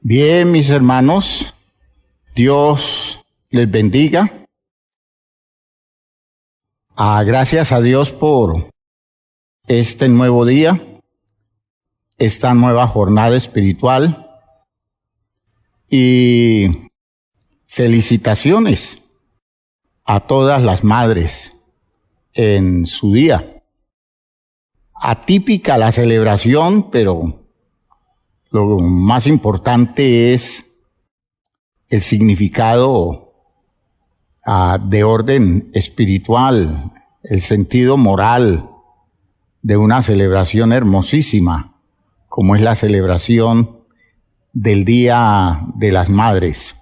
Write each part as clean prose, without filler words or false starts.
Bien, mis hermanos, Dios les bendiga. Gracias a Dios por este nuevo día, esta nueva jornada espiritual y felicitaciones a todas las madres en su día. Atípica la celebración, pero lo más importante es el significado de orden espiritual, el sentido moral de una celebración hermosísima, como es la celebración del Día de las Madres.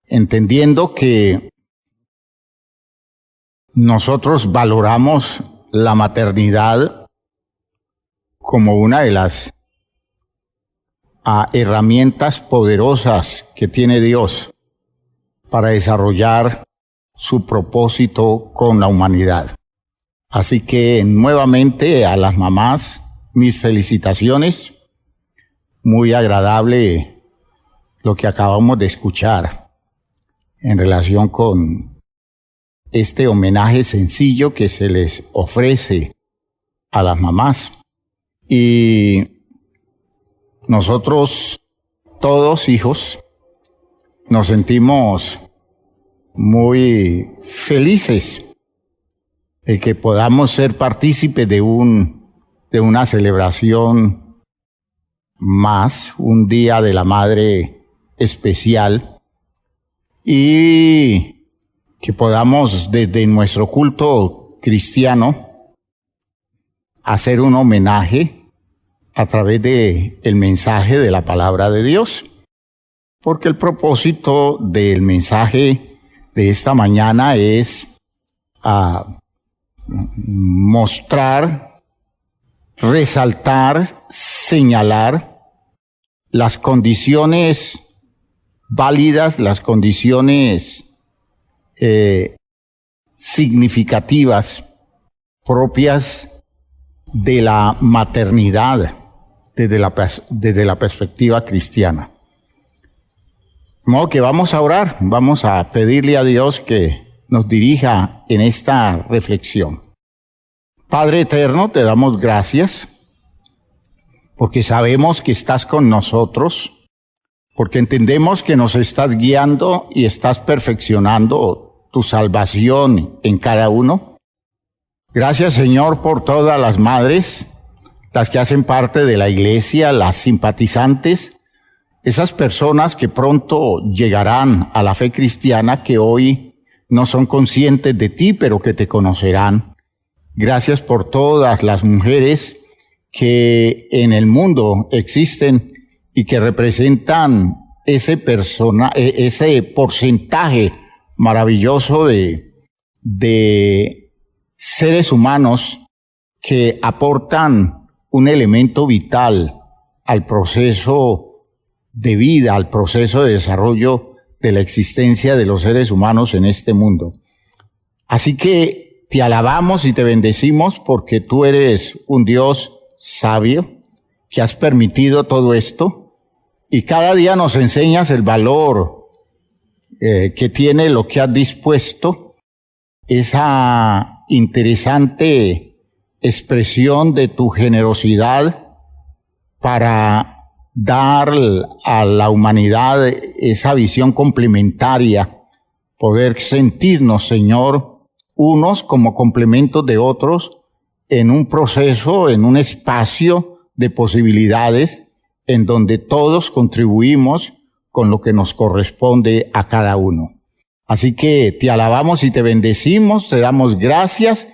Entendiendo que nosotros valoramos la maternidad como una de las herramientas poderosas que tiene Dios para desarrollar su propósito con la humanidad. Así que nuevamente a las mamás, mis felicitaciones. Muy agradable lo que acabamos de escuchar en relación con este homenaje sencillo que se les ofrece a las mamás. Y nosotros, todos hijos, nos sentimos muy felices de que podamos ser partícipes de una celebración más, un Día de la Madre especial, y que podamos desde nuestro culto cristiano hacer un homenaje a través del mensaje de la palabra de Dios. Porque el propósito del mensaje de esta mañana es mostrar, resaltar, señalar las condiciones válidas, las condiciones significativas propias de la maternidad desde la perspectiva cristiana. De modo que vamos a orar, vamos a pedirle a Dios que nos dirija en esta reflexión. Padre eterno, te damos gracias porque sabemos que estás con nosotros, porque entendemos que nos estás guiando y estás perfeccionando tu salvación en cada uno. Gracias, Señor, por todas las madres, las que hacen parte de la iglesia, las simpatizantes, esas personas que pronto llegarán a la fe cristiana, que hoy no son conscientes de ti, pero que te conocerán. Gracias por todas las mujeres que en el mundo existen y que representan ese porcentaje maravilloso de seres humanos que aportan un elemento vital al proceso de vida, al proceso de desarrollo de la existencia de los seres humanos en este mundo. Así que te alabamos y te bendecimos porque tú eres un Dios sabio que has permitido todo esto y cada día nos enseñas el valor que tiene lo que has dispuesto, esa interesante expresión de tu generosidad para dar a la humanidad esa visión complementaria, poder sentirnos, Señor, unos como complementos de otros en un proceso, en un espacio de posibilidades en donde todos contribuimos con lo que nos corresponde a cada uno. Así que te alabamos y te bendecimos, te damos gracias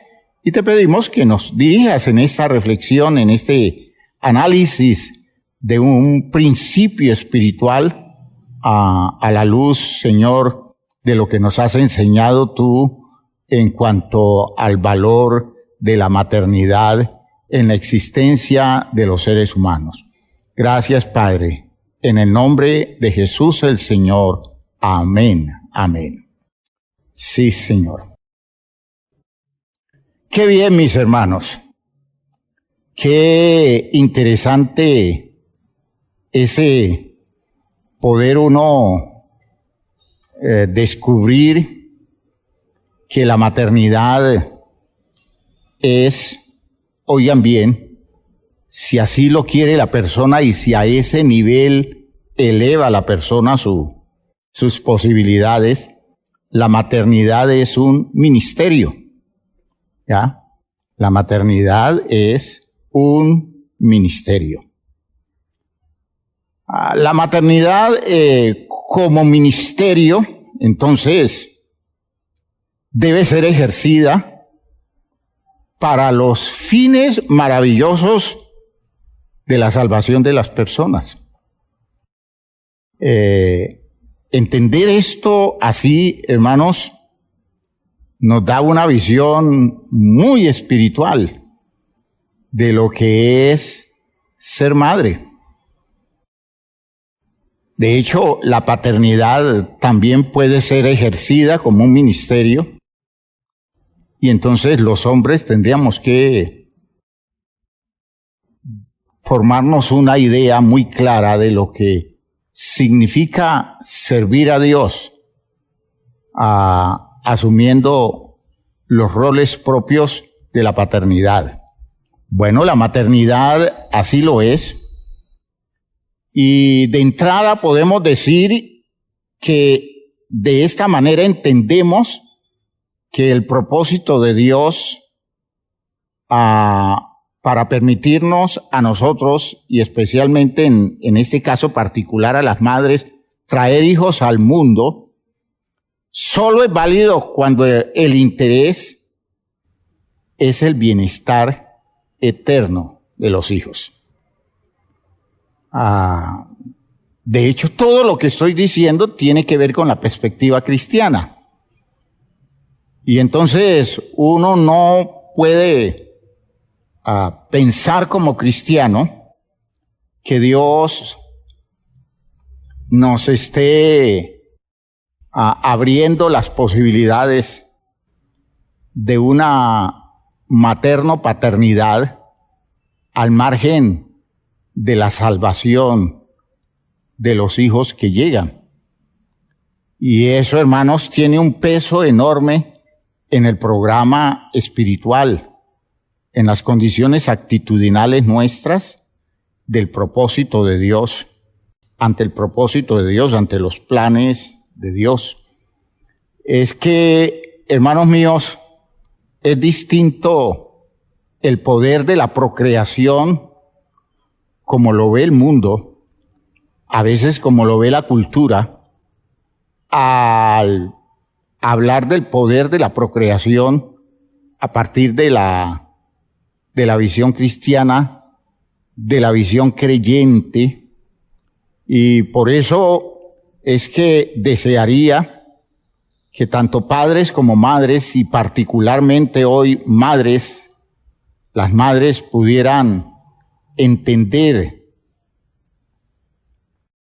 y te pedimos que nos dirijas en esta reflexión, en este análisis de un principio espiritual a la luz, Señor, de lo que nos has enseñado tú en cuanto al valor de la maternidad en la existencia de los seres humanos. Gracias, Padre. En el nombre de Jesús el Señor. Amén. Amén. Sí, Señor. Qué bien, mis hermanos. Qué interesante ese poder uno descubrir que la maternidad es, oigan bien, si así lo quiere la persona y si a ese nivel eleva la persona sus posibilidades, la maternidad es un ministerio, ¿ya? La maternidad es un ministerio. La maternidad como ministerio, entonces, debe ser ejercida para los fines maravillosos de la salvación de las personas. Entender esto así, hermanos, nos da una visión muy espiritual de lo que es ser madre. De hecho, la paternidad también puede ser ejercida como un ministerio, y entonces los hombres tendríamos que formarnos una idea muy clara de lo que significa servir a Dios, asumiendo los roles propios de la paternidad. Bueno, la maternidad así lo es. Y de entrada podemos decir que de esta manera entendemos que el propósito de Dios para permitirnos a nosotros, y especialmente en este caso particular a las madres, traer hijos al mundo, solo es válido cuando el interés es el bienestar eterno de los hijos. De hecho, todo lo que estoy diciendo tiene que ver con la perspectiva cristiana. Y entonces uno no puede pensar como cristiano que Dios nos esté abriendo las posibilidades de una materno-paternidad al margen de la salvación de los hijos que llegan. Y eso, hermanos, tiene un peso enorme en el programa espiritual, en las condiciones actitudinales nuestras del propósito de Dios, ante el propósito de Dios, ante los planes de Dios. Es que, hermanos míos, es distinto el poder de la procreación como lo ve el mundo, a veces como lo ve la cultura, al hablar del poder de la procreación a partir de la visión cristiana, de la visión creyente, y por eso es que desearía que tanto padres como madres, y particularmente hoy madres, las madres pudieran entender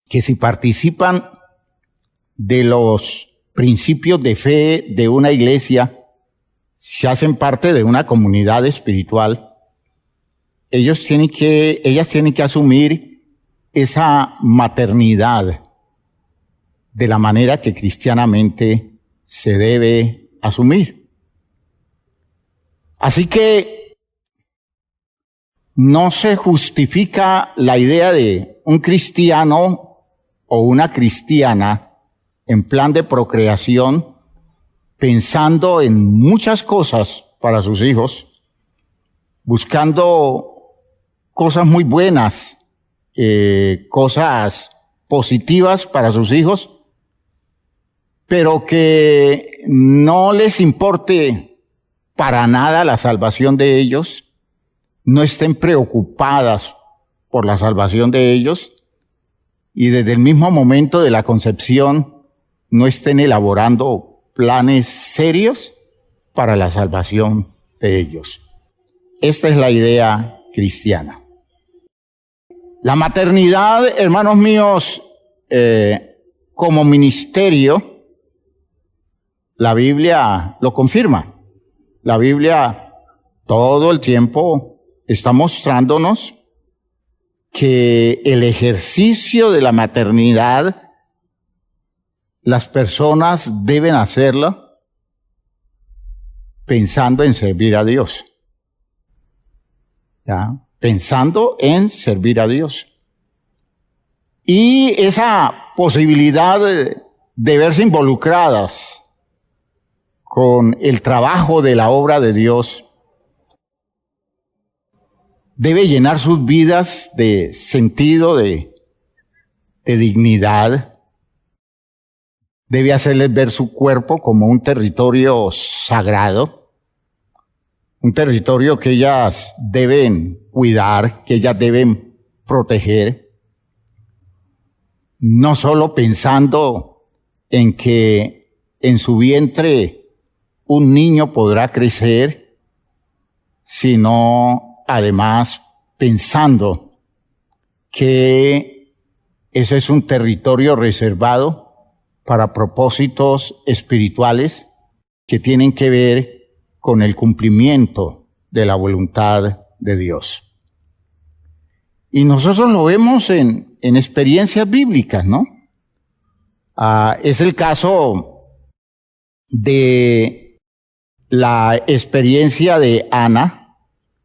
que si participan de los principios de fe de una iglesia, si hacen parte de una comunidad espiritual, ellas tienen que asumir esa maternidad de la manera que cristianamente se debe asumir. Así que no se justifica la idea de un cristiano o una cristiana en plan de procreación pensando en muchas cosas para sus hijos, buscando cosas muy buenas, cosas positivas para sus hijos, pero que no les importe para nada la salvación de ellos, no estén preocupadas por la salvación de ellos, y desde el mismo momento de la concepción no estén elaborando planes serios para la salvación de ellos. Esta es la idea cristiana. La maternidad, hermanos míos, como ministerio, la Biblia lo confirma. La Biblia todo el tiempo está mostrándonos que el ejercicio de la maternidad, las personas deben hacerlo pensando en servir a Dios. ¿Ya? Pensando en servir a Dios. Y esa posibilidad de verse involucradas con el trabajo de la obra de Dios debe llenar sus vidas de sentido, de dignidad. Debe hacerles ver su cuerpo como un territorio sagrado, un territorio que ellas deben cuidar, que ellas deben proteger. No solo pensando en que en su vientre un niño podrá crecer, sino además pensando que ese es un territorio reservado para propósitos espirituales que tienen que ver con el cumplimiento de la voluntad de Dios. Y nosotros lo vemos en experiencias bíblicas, ¿no? Es el caso de la experiencia de Ana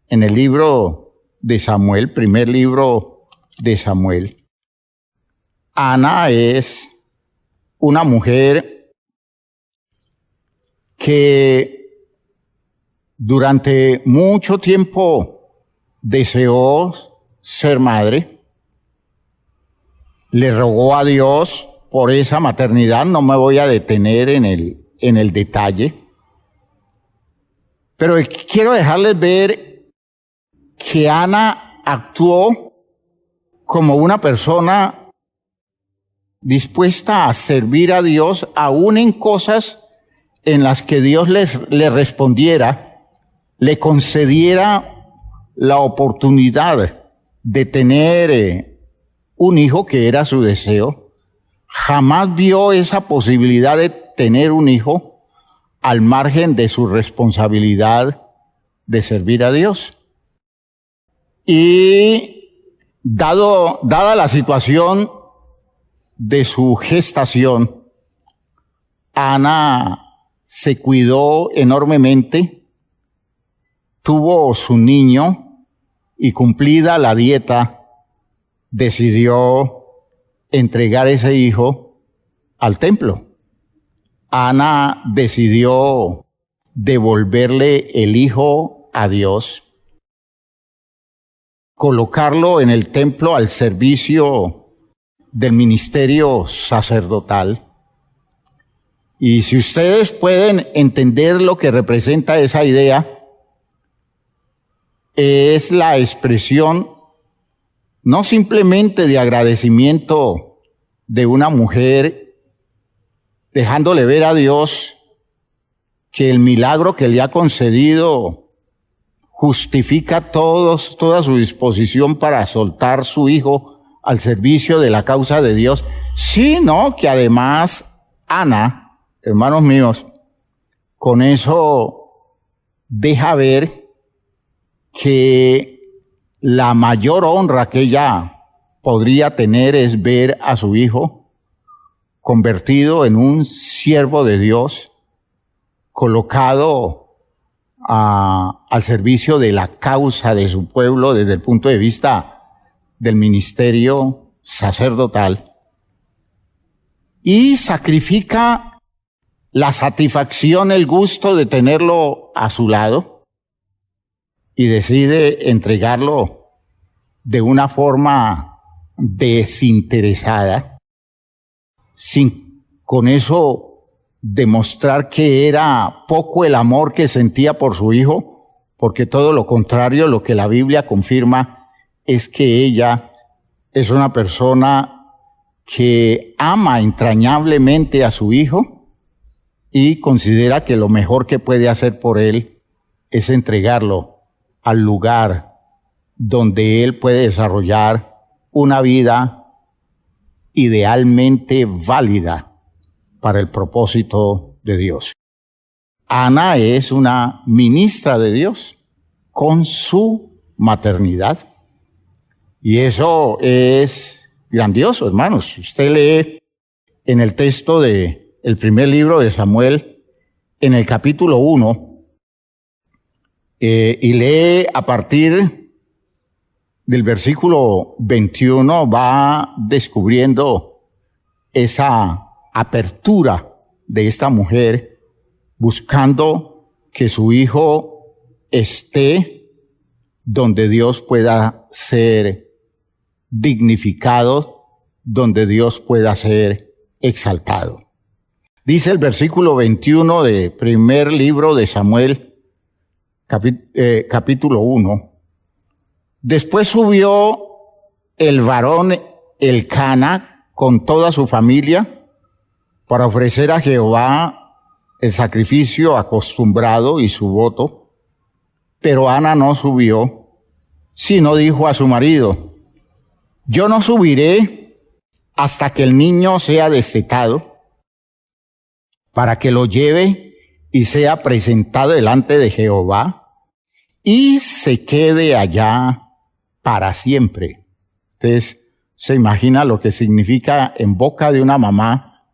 en el libro de Samuel, primer libro de Samuel. Ana es una mujer que durante mucho tiempo deseó ser madre, le rogó a Dios por esa maternidad. No me voy a detener en el detalle, pero quiero dejarles ver que Ana actuó como una persona dispuesta a servir a Dios, aún en cosas en las que Dios le respondiera, le concediera la oportunidad de tener un hijo, que era su deseo. Jamás vio esa posibilidad de tener un hijo al margen de su responsabilidad de servir a Dios. Y dada la situación de su gestación, Ana se cuidó enormemente, tuvo su niño y, cumplida la dieta, decidió entregar ese hijo al templo. Ana decidió devolverle el hijo a Dios, colocarlo en el templo al servicio del ministerio sacerdotal. Y si ustedes pueden entender lo que representa esa idea, es la expresión no simplemente de agradecimiento de una mujer dejándole ver a Dios que el milagro que le ha concedido justifica toda su disposición para soltar su hijo al servicio de la causa de Dios, sino que además Ana, hermanos míos, con eso deja ver que la mayor honra que ella podría tener es ver a su hijo convertido en un siervo de Dios, colocado al servicio de la causa de su pueblo desde el punto de vista del ministerio sacerdotal, y sacrifica la satisfacción, el gusto de tenerlo a su lado, y decide entregarlo de una forma desinteresada, sin con eso demostrar que era poco el amor que sentía por su hijo, porque todo lo contrario, lo que la Biblia confirma es que ella es una persona que ama entrañablemente a su hijo y considera que lo mejor que puede hacer por él es entregarlo al lugar donde él puede desarrollar una vida idealmente válida para el propósito de Dios. Ana es una ministra de Dios con su maternidad. Y eso es grandioso, hermanos. Usted lee en el texto del primer libro de Samuel, en el capítulo 1, y lee a partir del versículo 21, va descubriendo esa apertura de esta mujer, buscando que su hijo esté donde Dios pueda ser dignificado, donde Dios pueda ser exaltado. Dice el versículo 21 del primer libro de Samuel, capítulo 1. Después subió el varón Elcana con toda su familia para ofrecer a Jehová el sacrificio acostumbrado y su voto. Pero Ana no subió, sino dijo a su marido: yo no subiré hasta que el niño sea destetado, para que lo lleve y sea presentado delante de Jehová y se quede allá para siempre. Entonces, se imagina lo que significa en boca de una mamá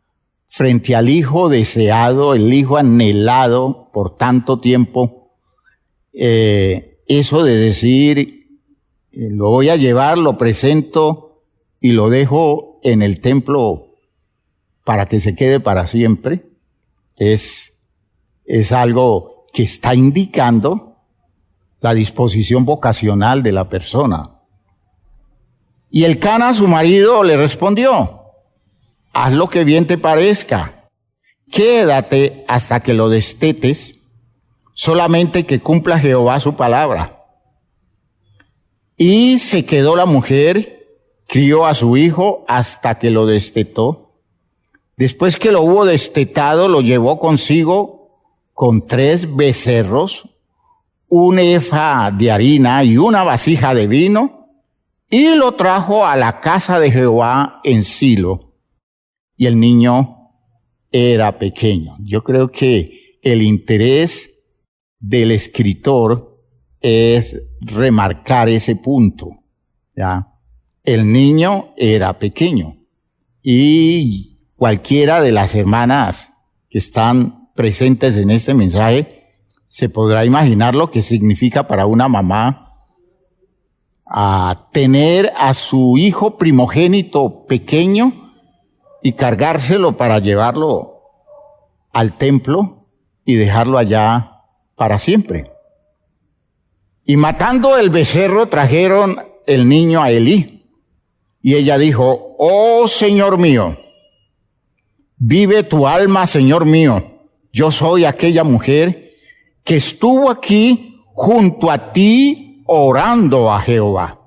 frente al hijo deseado, el hijo anhelado por tanto tiempo, eso de decir, lo voy a llevar, lo presento y lo dejo en el templo para que se quede para siempre, es algo que está indicando la disposición vocacional de la persona. Y Elcana, su marido, le respondió: haz lo que bien te parezca, quédate hasta que lo destetes, solamente que cumpla Jehová su palabra. Y se quedó la mujer, crió a su hijo hasta que lo destetó. Después que lo hubo destetado, lo llevó consigo con 3 becerros, un efa de harina y una vasija de vino, y lo trajo a la casa de Jehová en Silo. Y el niño era pequeño. Yo creo que el interés del escritor es remarcar ese punto, ¿ya? El niño era pequeño. Y cualquiera de las hermanas que están presentes en este mensaje se podrá imaginar lo que significa para una mamá tener a su hijo primogénito pequeño y cargárselo para llevarlo al templo y dejarlo allá para siempre. Y matando el becerro trajeron el niño a Elí. Y ella dijo: oh Señor mío, vive tu alma, Señor mío, yo soy aquella mujer que estuvo aquí junto a ti orando a Jehová.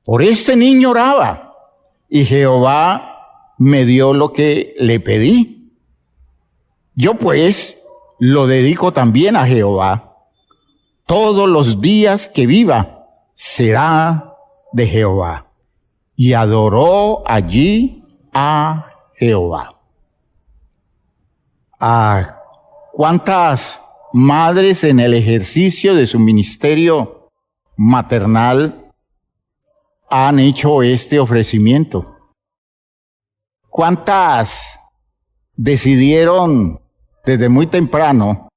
Por este niño oraba, y Jehová me dio lo que le pedí. Yo pues lo dedico también a Jehová. Todos los días que viva será de Jehová. Y adoró allí a Jehová. ¿Cuántas madres en el ejercicio de su ministerio maternal han hecho este ofrecimiento? ¿Cuántas decidieron desde muy temprano,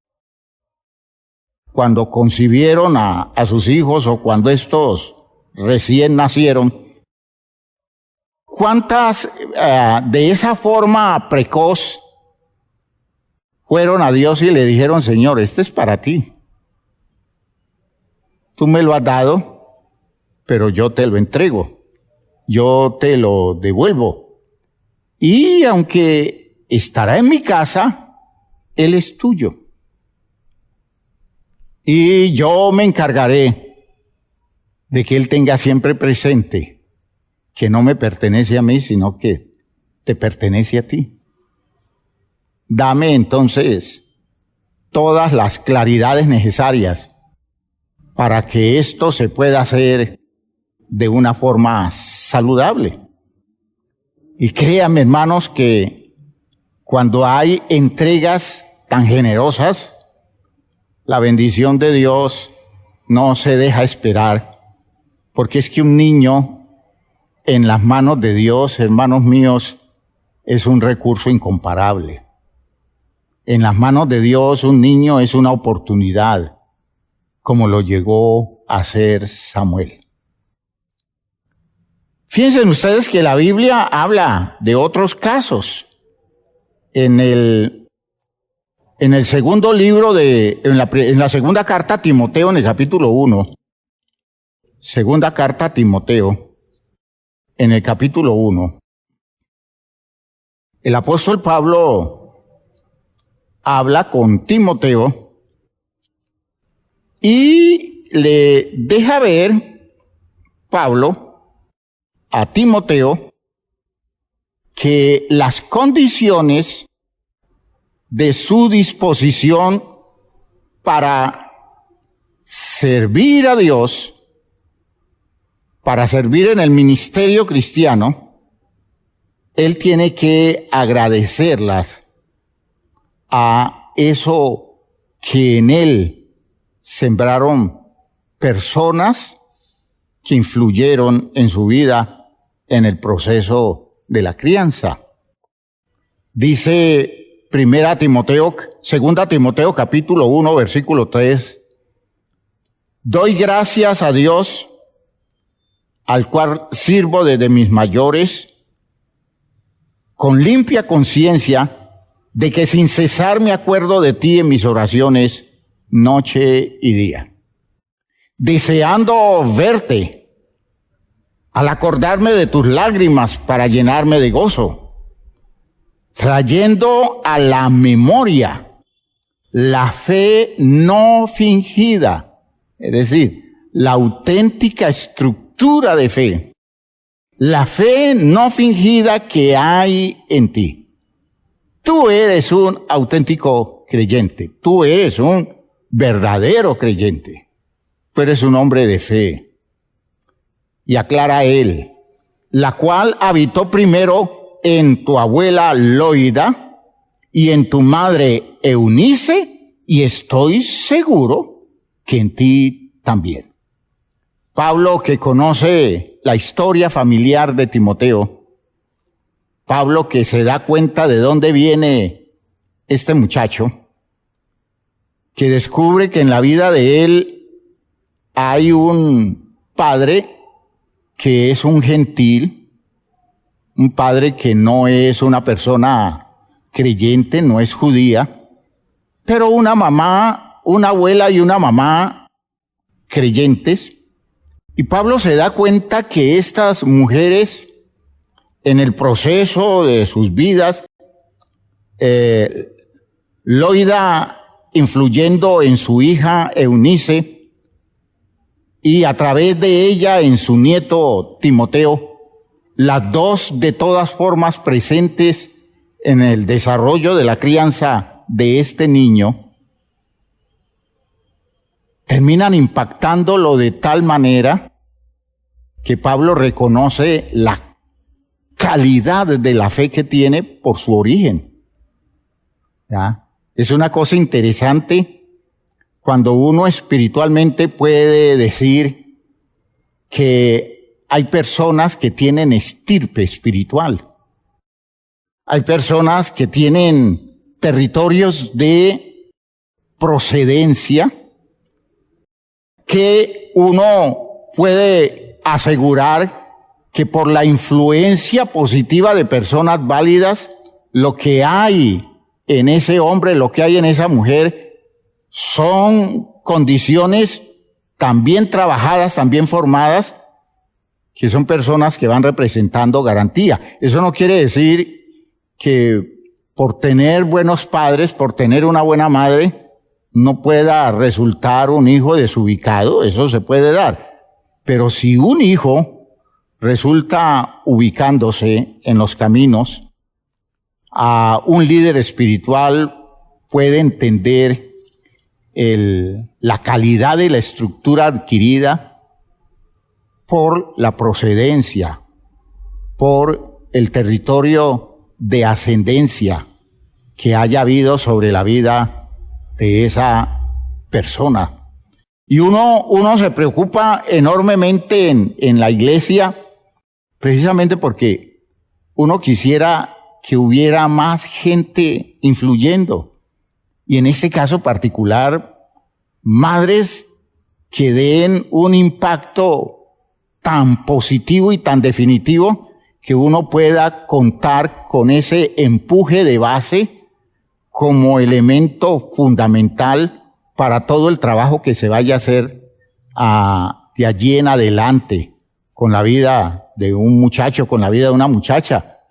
cuando concibieron a sus hijos o cuando estos recién nacieron, cuántas de esa forma precoz fueron a Dios y le dijeron: Señor, este es para ti. Tú me lo has dado, pero yo te lo entrego. Yo te lo devuelvo. Y aunque estará en mi casa, Él es tuyo. Y yo me encargaré de que Él tenga siempre presente que no me pertenece a mí, sino que te pertenece a ti. Dame entonces todas las claridades necesarias para que esto se pueda hacer de una forma saludable. Y créanme, hermanos, que cuando hay entregas tan generosas, la bendición de Dios no se deja esperar, porque es que un niño en las manos de Dios, hermanos míos, es un recurso incomparable. En las manos de Dios, un niño es una oportunidad, como lo llegó a ser Samuel. Fíjense ustedes que la Biblia habla de otros casos. En el segundo libro en la segunda carta a Timoteo, en el capítulo 1, segunda carta a Timoteo, en el capítulo 1, el apóstol Pablo habla con Timoteo y le deja ver, Pablo, a Timoteo, que las condiciones de su disposición para servir a Dios, para servir en el ministerio cristiano, él tiene que agradecerlas a eso que en él sembraron personas que influyeron en su vida en el proceso de la crianza. Dice 2 Timoteo capítulo 1, versículo 3, doy gracias a Dios, al cual sirvo desde mis mayores, con limpia conciencia, de que sin cesar me acuerdo de ti en mis oraciones, noche y día, deseando verte, al acordarme de tus lágrimas para llenarme de gozo, trayendo a la memoria la fe no fingida, es decir, la auténtica estructura de fe, la fe no fingida que hay en ti. Tú eres un auténtico creyente, tú eres un verdadero creyente, tú eres un hombre de fe. Y aclara él, la cual habitó primero en tu abuela Loida y en tu madre Eunice, y estoy seguro que en ti también. Pablo, que conoce la historia familiar de Timoteo, Pablo, que se da cuenta de dónde viene este muchacho, que descubre que en la vida de él hay un padre que es un gentil, un padre que no es una persona creyente, no es judía, pero una mamá, una abuela y una mamá creyentes. Y Pablo se da cuenta que estas mujeres, en el proceso de sus vidas, Loida influyendo en su hija Eunice, y a través de ella en su nieto Timoteo, las dos de todas formas presentes en el desarrollo de la crianza de este niño, terminan impactándolo de tal manera que Pablo reconoce la calidad de la fe que tiene por su origen. ¿Ya? Es una cosa interesante cuando uno espiritualmente puede decir que hay personas que tienen estirpe espiritual. Hay personas que tienen territorios de procedencia que uno puede asegurar que por la influencia positiva de personas válidas, lo que hay en ese hombre, lo que hay en esa mujer, son condiciones también trabajadas, también formadas, que son personas que van representando garantía. Eso no quiere decir que por tener buenos padres, por tener una buena madre, no pueda resultar un hijo desubicado, eso se puede dar. Pero si un hijo resulta ubicándose en los caminos, a un líder espiritual puede entender la calidad de la estructura adquirida por la procedencia, por el territorio de ascendencia que haya habido sobre la vida de esa persona. Y uno se preocupa enormemente en la iglesia, precisamente porque uno quisiera que hubiera más gente influyendo. Y en este caso particular, madres que den un impacto tan positivo y tan definitivo que uno pueda contar con ese empuje de base como elemento fundamental para todo el trabajo que se vaya a hacer de allí en adelante, con la vida de un muchacho, con la vida de una muchacha,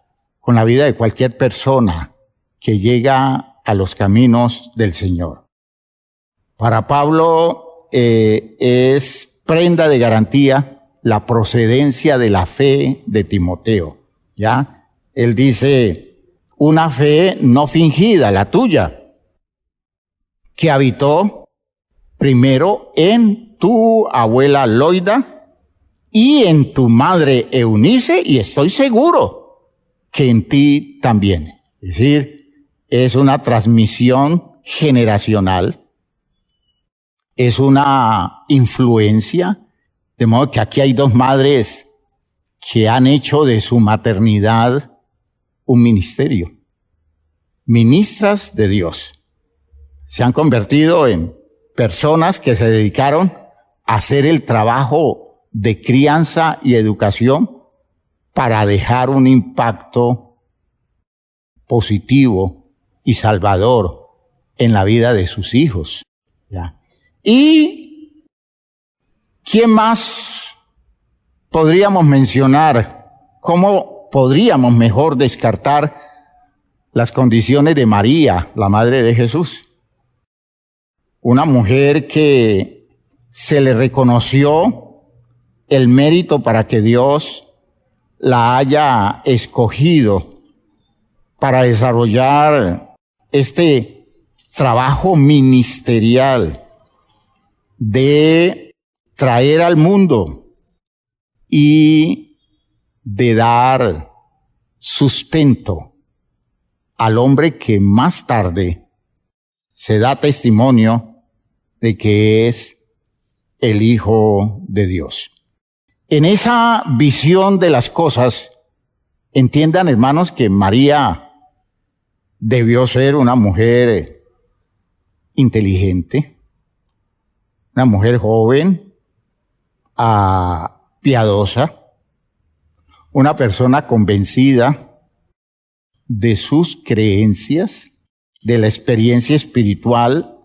con la vida de cualquier persona que llega a los caminos del Señor. Para Pablo es prenda de garantía la procedencia de la fe de Timoteo, ¿ya? Él dice, una fe no fingida, la tuya, que habitó primero en tu abuela Loida y en tu madre Eunice, y estoy seguro que en ti también. Es decir, es una transmisión generacional, es una influencia, de modo que aquí hay dos madres que han hecho de su maternidad un ministerio, ministras de Dios. Se han convertido en personas que se dedicaron a hacer el trabajo de crianza y educación para dejar un impacto positivo y salvador en la vida de sus hijos. ¿Ya? ¿Y quién más podríamos mencionar? ¿Cómo podríamos mejor descartar las condiciones de María, la madre de Jesús? Una mujer que se le reconoció el mérito para que Dios la haya escogido para desarrollar este trabajo ministerial de traer al mundo y de dar sustento al hombre que más tarde se da testimonio de que es el Hijo de Dios. En esa visión de las cosas, entiendan, hermanos, que María debió ser una mujer inteligente, una mujer joven, piadosa, una persona convencida de sus creencias, de la experiencia espiritual,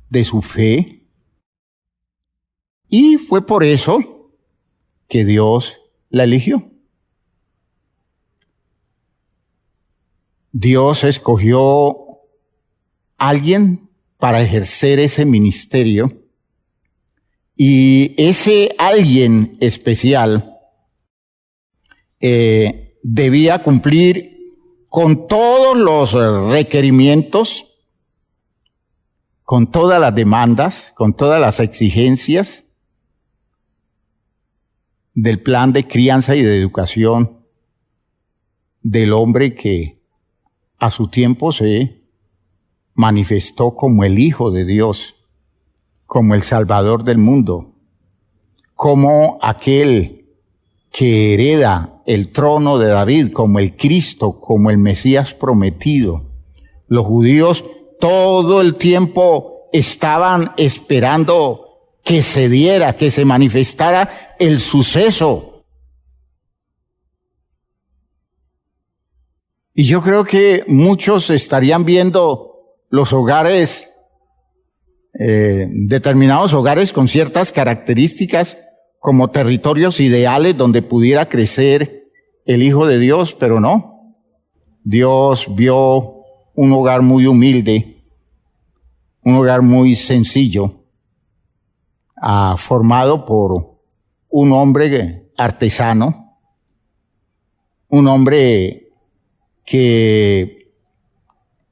de su fe, y fue por eso que Dios la eligió. Dios escogió a alguien para ejercer ese ministerio, y ese alguien especial debía cumplir con todos los requerimientos, con todas las demandas, con todas las exigencias del plan de crianza y de educación del hombre que a su tiempo se manifestó como el Hijo de Dios, como el Salvador del mundo, como aquel que hereda el trono de David, como el Cristo, como el Mesías prometido. Los judíos todo el tiempo estaban esperando que se diera, que se manifestara el suceso. Y yo creo que muchos estarían viendo los hogares, determinados hogares con ciertas características como territorios ideales donde pudiera crecer el Hijo de Dios, pero no. Dios vio un hogar muy humilde, un hogar muy sencillo, formado por un hombre artesano, un hombre que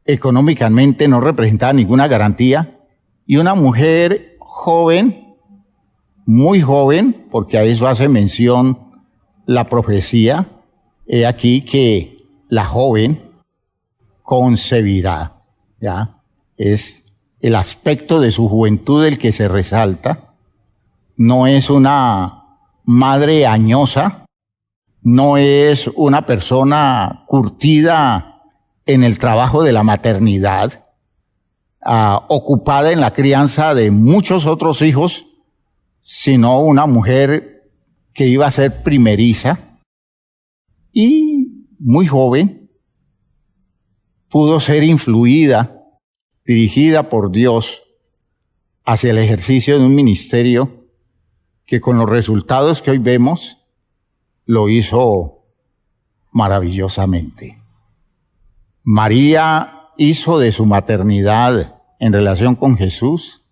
económicamente no representaba ninguna garantía, y una mujer joven, muy joven, porque a eso hace mención la profecía. He aquí que la joven concebirá, ¿ya? Es el aspecto de su juventud el que se resalta. No es una madre añosa, no es una persona curtida en el trabajo de la maternidad, ocupada en la crianza de muchos otros hijos, sino una mujer que iba a ser primeriza y muy joven pudo ser influida, dirigida por Dios hacia el ejercicio de un ministerio que con los resultados que hoy vemos lo hizo maravillosamente. María hizo de su maternidad en relación con Jesús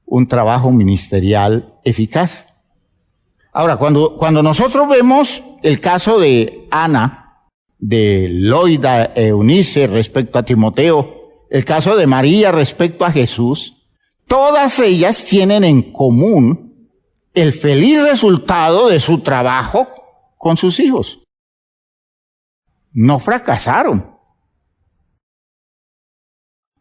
un trabajo ministerial eficaz. Ahora, cuando nosotros vemos el caso de Ana, de Loida, Eunice respecto a Timoteo, el caso de María respecto a Jesús, todas ellas tienen en común el feliz resultado de su trabajo con sus hijos. No fracasaron.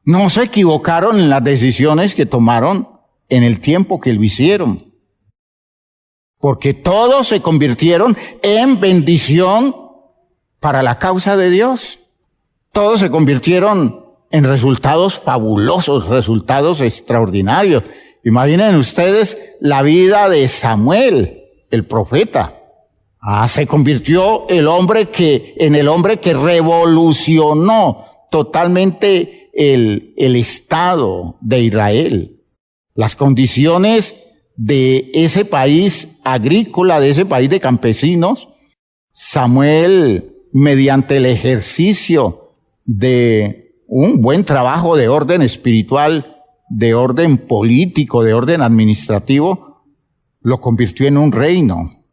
No se equivocaron en las decisiones que tomaron en el tiempo que lo hicieron. Porque todos se convirtieron en bendición para la causa de Dios. Todos se convirtieron en resultados fabulosos, resultados extraordinarios. Imaginen ustedes la vida de Samuel, el profeta. Se convirtió en el hombre que revolucionó totalmente el estado de Israel. Las condiciones de ese país agrícola, de ese país de campesinos, Samuel, mediante el ejercicio de un buen trabajo de orden espiritual, de orden político, de orden administrativo, lo convirtió en un reino.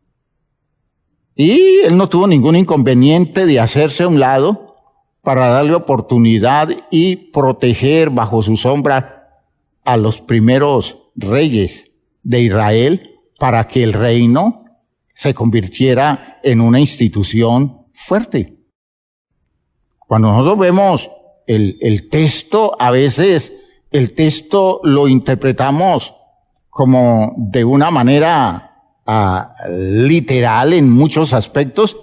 Y él no tuvo ningún inconveniente de hacerse a un lado para darle oportunidad y proteger bajo su sombra a los primeros reyes de Israel para que el reino se convirtiera en una institución fuerte. Cuando nosotros vemos el texto, a veces el texto lo interpretamos como de una manera literal en muchos aspectos,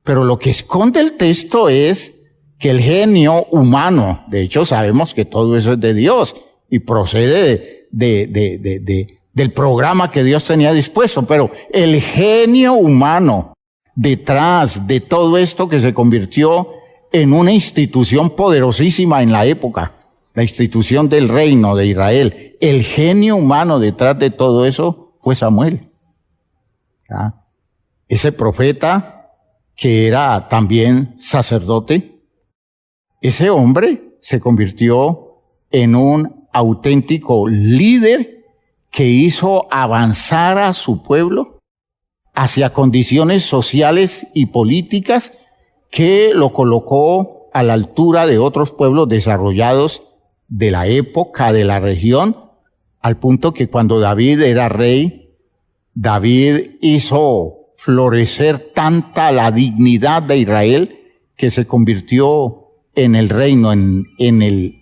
pero lo que esconde el texto es que el genio humano, de hecho sabemos que todo eso es de Dios y procede del programa que Dios tenía dispuesto, pero el genio humano detrás de todo esto que se convirtió en una institución poderosísima en la época, la institución del reino de Israel, el genio humano detrás de todo eso fue Samuel. Ese profeta que era también sacerdote, ese hombre se convirtió en un auténtico líder que hizo avanzar a su pueblo hacia condiciones sociales y políticas que lo colocó a la altura de otros pueblos desarrollados de la época, de la región, al punto que cuando David era rey, David hizo florecer tanta la dignidad de Israel que se convirtió en el reino, en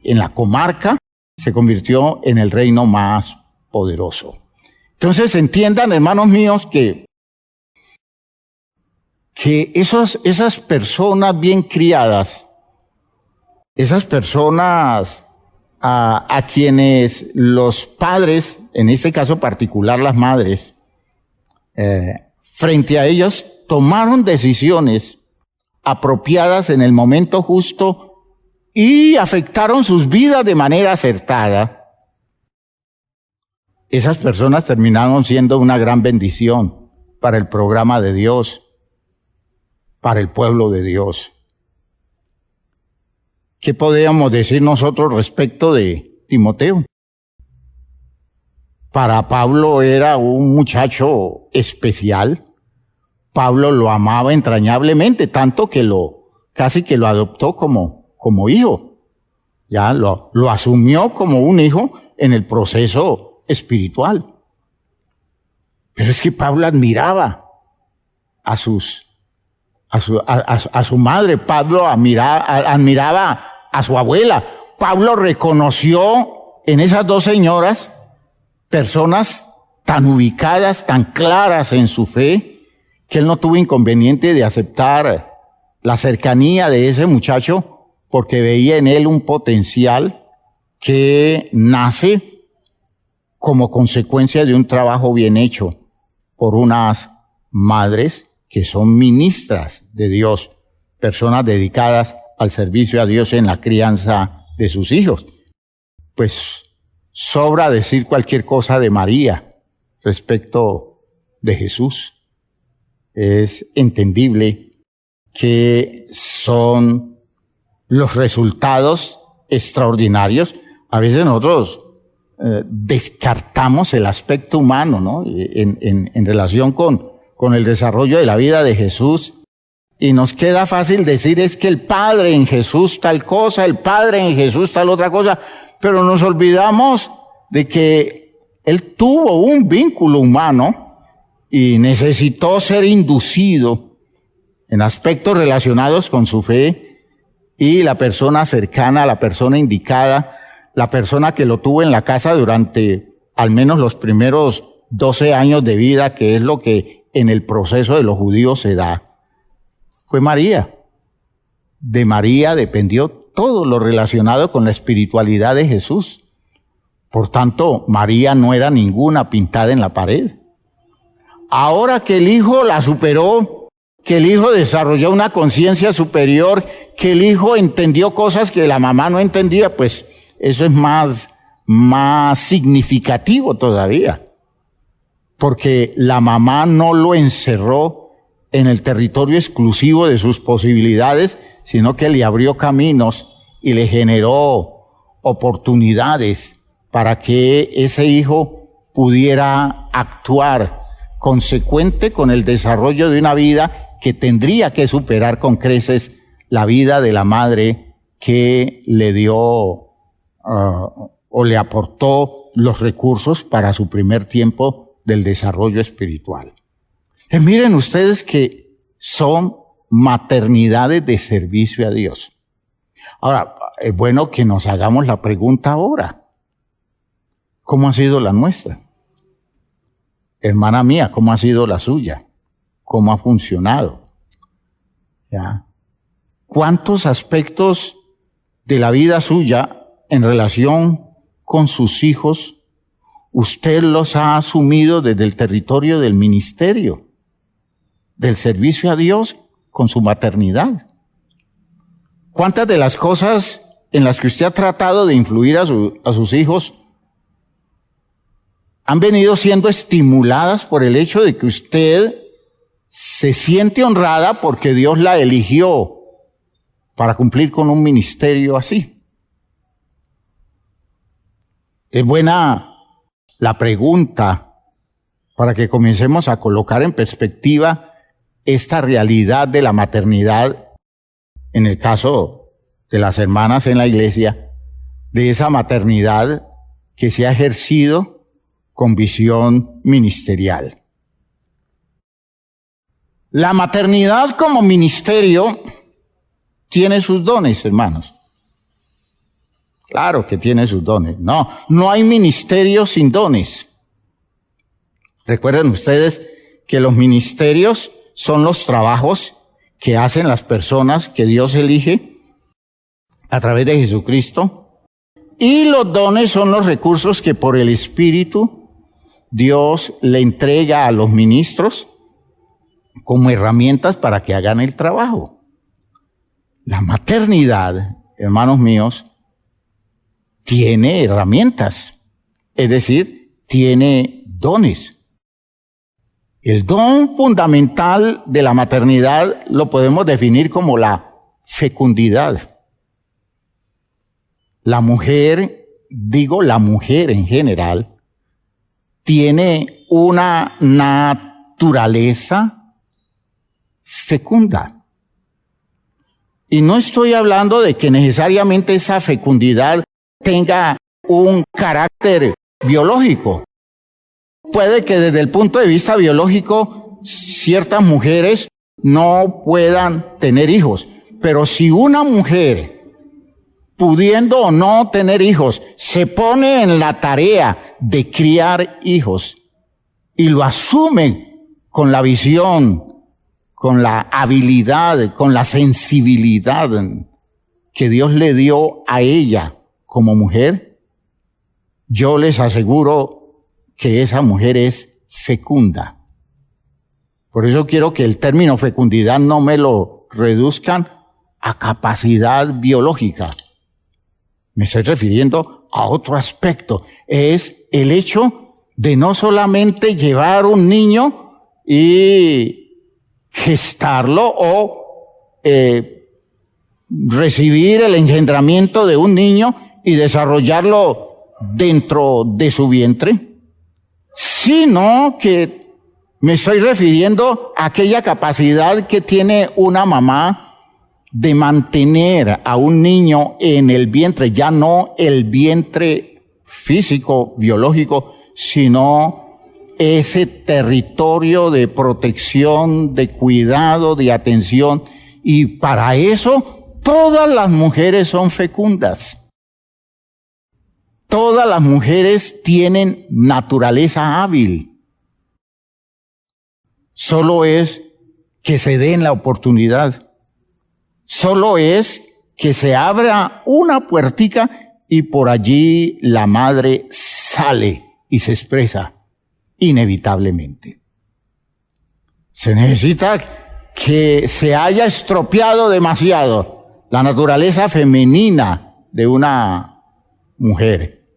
la comarca, se convirtió en el reino más poderoso. Entonces entiendan, hermanos míos, que esas personas bien criadas, esas personas a quienes los padres, en este caso particular las madres, frente a ellos tomaron decisiones apropiadas en el momento justo y afectaron sus vidas de manera acertada. Esas personas terminaron siendo una gran bendición para el programa de Dios, para el pueblo de Dios. ¿Qué podríamos decir nosotros respecto de Timoteo? Para Pablo era un muchacho especial. Pablo lo amaba entrañablemente, tanto que casi que lo adoptó como hijo. Ya lo asumió como un hijo en el proceso espiritual. Pero es que Pablo admiraba a su madre. Pablo admiraba a su abuela. Pablo reconoció en esas dos señoras personas tan ubicadas, tan claras en su fe, que él no tuvo inconveniente de aceptar la cercanía de ese muchacho porque veía en él un potencial que nace como consecuencia de un trabajo bien hecho por unas madres que son ministras de Dios, personas dedicadas al servicio a Dios en la crianza de sus hijos. Pues sobra decir cualquier cosa de María respecto de Jesús. Es entendible que son los resultados extraordinarios. A veces nosotros descartamos el aspecto humano, ¿no? En relación con el desarrollo de la vida de Jesús, y nos queda fácil decir es que el Padre en Jesús tal cosa, el Padre en Jesús tal otra cosa, pero nos olvidamos de que Él tuvo un vínculo humano y necesitó ser inducido en aspectos relacionados con su fe, y la persona cercana, la persona indicada, la persona que lo tuvo en la casa durante al menos los primeros 12 años de vida, que es lo que en el proceso de los judíos se da, fue María. De María dependió todo lo relacionado con la espiritualidad de Jesús. Por tanto, María no era ninguna pintada en la pared. Ahora que el Hijo la superó, que el Hijo desarrolló una conciencia superior, que el Hijo entendió cosas que la mamá no entendía, pues eso es más significativo todavía. Porque la mamá no lo encerró en el territorio exclusivo de sus posibilidades, sino que le abrió caminos y le generó oportunidades para que ese hijo pudiera actuar consecuente con el desarrollo de una vida que tendría que superar con creces la vida de la madre que le dio o le aportó los recursos para su primer tiempo del desarrollo espiritual. Miren ustedes que son maternidades de servicio a Dios. Ahora, es bueno que nos hagamos la pregunta ahora. ¿Cómo ha sido la nuestra? Hermana mía, ¿cómo ha sido la suya? ¿Cómo ha funcionado? ¿Ya? ¿Cuántos aspectos de la vida suya en relación con sus hijos usted los ha asumido desde el territorio del ministerio, del servicio a Dios con su maternidad? ¿Cuántas de las cosas en las que usted ha tratado de influir a sus hijos han venido siendo estimuladas por el hecho de que usted se siente honrada porque Dios la eligió para cumplir con un ministerio así? Es buena la pregunta para que comencemos a colocar en perspectiva esta realidad de la maternidad, en el caso de las hermanas en la iglesia, de esa maternidad que se ha ejercido con visión ministerial. La maternidad como ministerio tiene sus dones, hermanos. Claro que tiene sus dones. No hay ministerio sin dones. Recuerden ustedes que los ministerios son los trabajos que hacen las personas que Dios elige a través de Jesucristo, y los dones son los recursos que por el Espíritu Dios le entrega a los ministros como herramientas para que hagan el trabajo. La maternidad, hermanos míos, tiene herramientas, es decir, tiene dones. El don fundamental de la maternidad lo podemos definir como la fecundidad. La mujer, digo la mujer en general, tiene una naturaleza fecunda. Y no estoy hablando de que necesariamente esa fecundidad tenga un carácter biológico. Puede que desde el punto de vista biológico ciertas mujeres no puedan tener hijos, pero si una mujer pudiendo o no tener hijos, se pone en la tarea de criar hijos y lo asume con la visión, con la habilidad, con la sensibilidad que Dios le dio a ella como mujer, yo les aseguro que esa mujer es fecunda. Por eso quiero que el término fecundidad no me lo reduzcan a capacidad biológica. Me estoy refiriendo a otro aspecto. Es el hecho de no solamente llevar un niño y gestarlo o recibir el engendramiento de un niño y desarrollarlo dentro de su vientre, sino que me estoy refiriendo a aquella capacidad que tiene una mamá de mantener a un niño en el vientre, ya no el vientre físico, biológico, sino ese territorio de protección, de cuidado, de atención. Y para eso, todas las mujeres son fecundas. Todas las mujeres tienen naturaleza hábil. Solo es que se den la oportunidad. Solo es que se abra una puertica y por allí la madre sale y se expresa inevitablemente. Se necesita que se haya estropeado demasiado la naturaleza femenina de una mujer,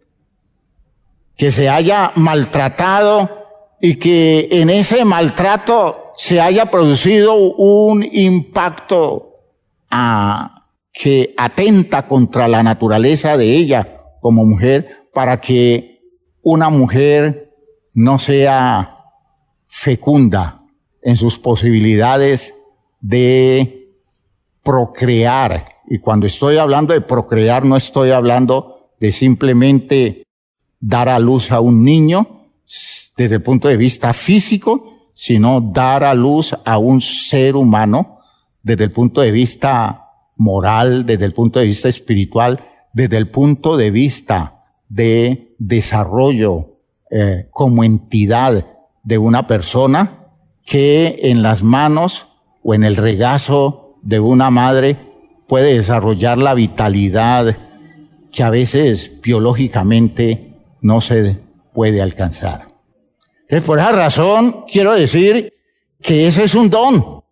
que se haya maltratado y que en ese maltrato se haya producido un impacto que atenta contra la naturaleza de ella como mujer, para que una mujer no sea fecunda en sus posibilidades de procrear. Y cuando estoy hablando de procrear, no estoy hablando de simplemente dar a luz a un niño desde el punto de vista físico, sino dar a luz a un ser humano desde el punto de vista moral, desde el punto de vista espiritual, desde el punto de vista de desarrollo como entidad de una persona que en las manos o en el regazo de una madre puede desarrollar la vitalidad que a veces biológicamente no se puede alcanzar. Entonces, por esa razón quiero decir que ese es un don.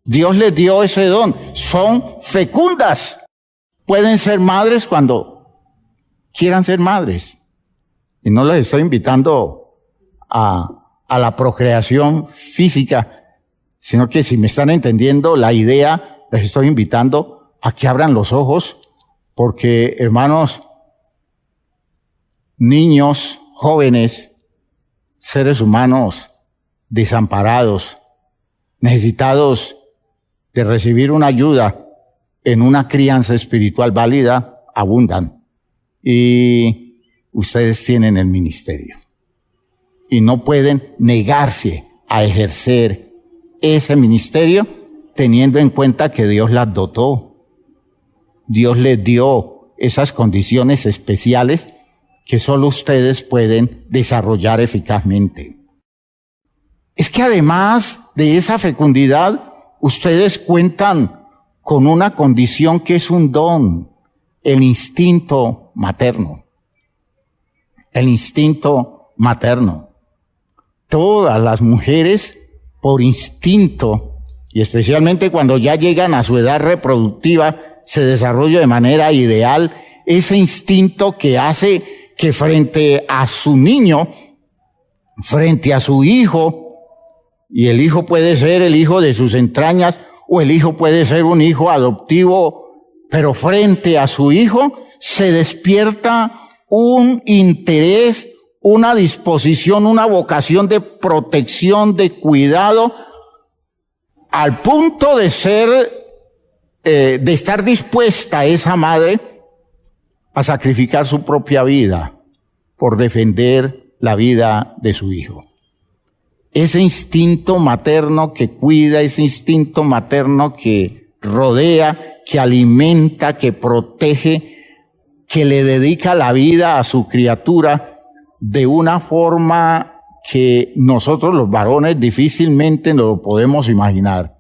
Dios les dio ese don. Son fecundas. Pueden ser madres cuando quieran ser madres. Y no les estoy invitando a la procreación física, sino que si me están entendiendo la idea, les estoy invitando a que abran los ojos, porque, hermanos, niños, jóvenes, seres humanos desamparados, necesitados de recibir una ayuda en una crianza espiritual válida, abundan. Y ustedes tienen el ministerio. Y no pueden negarse a ejercer ese ministerio teniendo en cuenta que Dios las dotó. Dios les dio esas condiciones especiales que solo ustedes pueden desarrollar eficazmente. Es que además de esa fecundidad, ustedes cuentan con una condición que es un don, el instinto materno. El instinto materno. Todas las mujeres, por instinto, y especialmente cuando ya llegan a su edad reproductiva, se desarrolla de manera ideal ese instinto que hace que frente a su niño, frente a su hijo, y el hijo puede ser el hijo de sus entrañas o el hijo puede ser un hijo adoptivo, pero frente a su hijo se despierta un interés, una disposición, una vocación de protección, de cuidado, al punto de estar dispuesta esa madre a sacrificar su propia vida por defender la vida de su hijo. Ese instinto materno que cuida, ese instinto materno que rodea, que alimenta, que protege, que le dedica la vida a su criatura de una forma que nosotros los varones difícilmente nos lo podemos imaginar,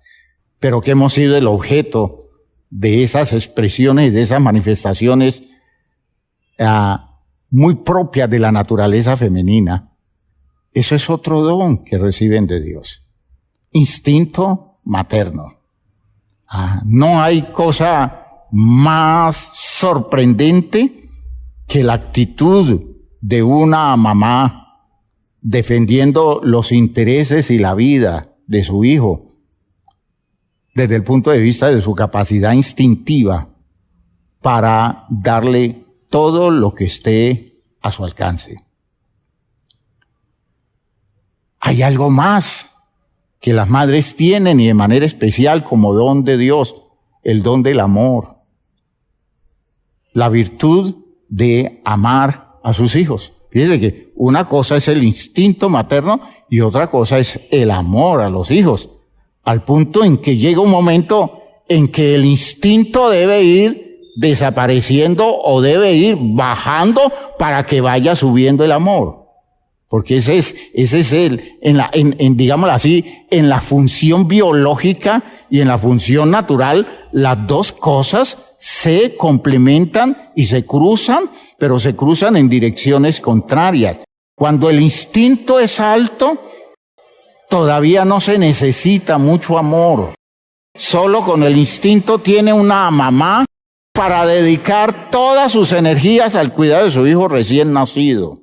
pero que hemos sido el objeto de esas expresiones, de esas manifestaciones muy propias de la naturaleza femenina. Eso es otro don que reciben de Dios. Instinto materno. No hay cosa más sorprendente que la actitud de una mamá defendiendo los intereses y la vida de su hijo desde el punto de vista de su capacidad instintiva para darle todo lo que esté a su alcance. Hay algo más que las madres tienen y de manera especial como don de Dios, el don del amor, la virtud de amar a sus hijos. Fíjense que una cosa es el instinto materno y otra cosa es el amor a los hijos, al punto en que llega un momento en que el instinto debe ir desapareciendo o debe ir bajando para que vaya subiendo el amor. Porque ese es digámoslo así, en la función biológica y en la función natural, las dos cosas se complementan y se cruzan, pero se cruzan en direcciones contrarias. Cuando el instinto es alto, todavía no se necesita mucho amor. Solo con el instinto tiene una mamá para dedicar todas sus energías al cuidado de su hijo recién nacido.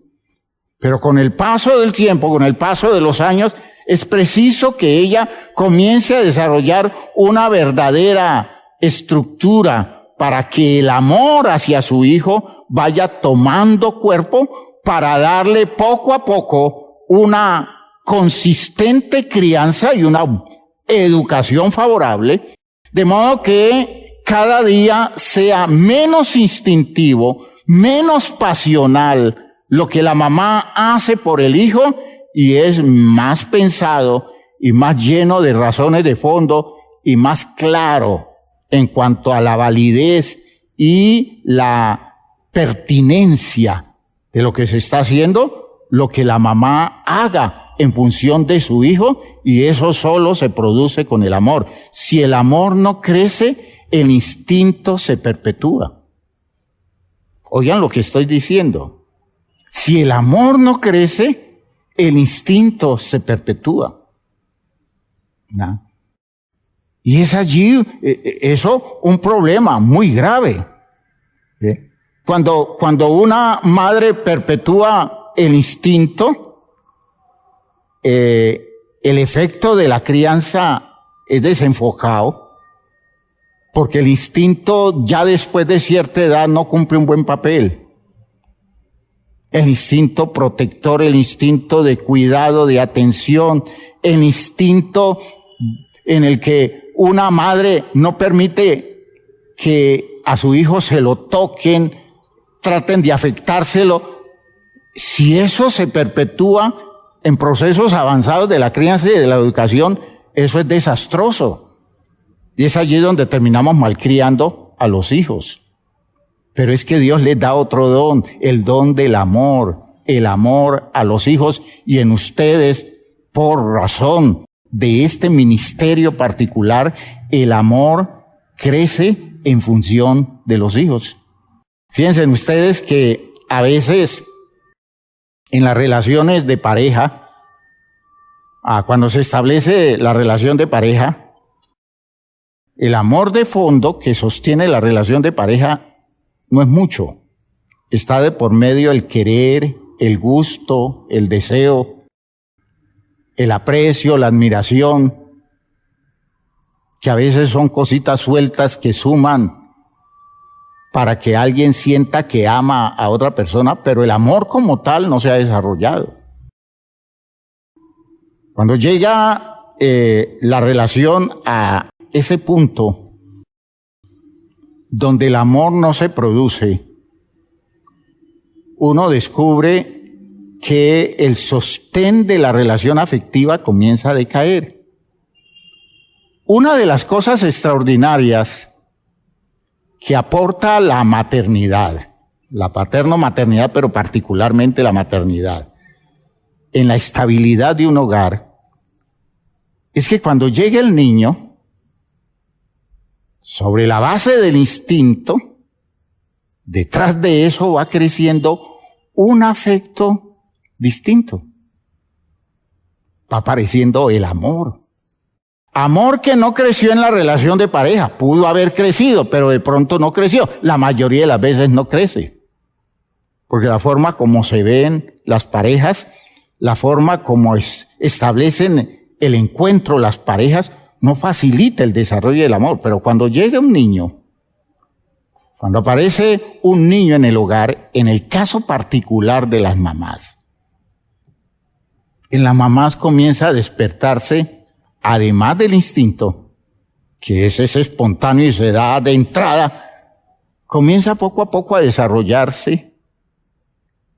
Pero con el paso del tiempo, con el paso de los años, es preciso que ella comience a desarrollar una verdadera estructura para que el amor hacia su hijo vaya tomando cuerpo para darle poco a poco una consistente crianza y una educación favorable, de modo que cada día sea menos instintivo, menos pasional lo que la mamá hace por el hijo y es más pensado y más lleno de razones de fondo y más claro en cuanto a la validez y la pertinencia de lo que se está haciendo, lo que la mamá haga en función de su hijo, y eso solo se produce con el amor. Si el amor no crece, el instinto se perpetúa. Oigan lo que estoy diciendo. Si el amor no crece, el instinto se perpetúa. ¿No? Y es allí, eso, un problema muy grave. ¿Sí? Cuando una madre perpetúa el instinto, el efecto de la crianza es desenfocado, porque el instinto ya después de cierta edad no cumple un buen papel. El instinto protector, el instinto de cuidado, de atención, el instinto en el que una madre no permite que a su hijo se lo toquen, traten de afectárselo. Si eso se perpetúa en procesos avanzados de la crianza y de la educación, eso es desastroso. Y es allí donde terminamos malcriando a los hijos. Pero es que Dios les da otro don, el don del amor, el amor a los hijos, y en ustedes, por razón de este ministerio particular, el amor crece en función de los hijos. Fíjense ustedes que a veces en las relaciones de pareja, cuando se establece la relación de pareja, el amor de fondo que sostiene la relación de pareja no es mucho. Está de por medio el querer, el gusto, el deseo, el aprecio, la admiración, que a veces son cositas sueltas que suman para que alguien sienta que ama a otra persona, pero el amor como tal no se ha desarrollado. Cuando llega la relación a ese punto donde el amor no se produce, uno descubre que el sostén de la relación afectiva comienza a decaer. Una de las cosas extraordinarias que aporta la maternidad la paterno-maternidad, pero particularmente la maternidad, en la estabilidad de un hogar, es que cuando llegue el niño, sobre la base del instinto, detrás de eso va creciendo un afecto distinto. Va apareciendo el amor. Amor que no creció en la relación de pareja. Pudo haber crecido, pero de pronto no creció. La mayoría de las veces no crece. Porque la forma como se ven las parejas, la forma como establecen el encuentro las parejas, no facilita el desarrollo del amor. Pero cuando llega un niño, cuando aparece un niño en el hogar, en el caso particular de las mamás, en las mamás comienza a despertarse, además del instinto, que es ese espontáneo y se da de entrada, comienza poco a poco a desarrollarse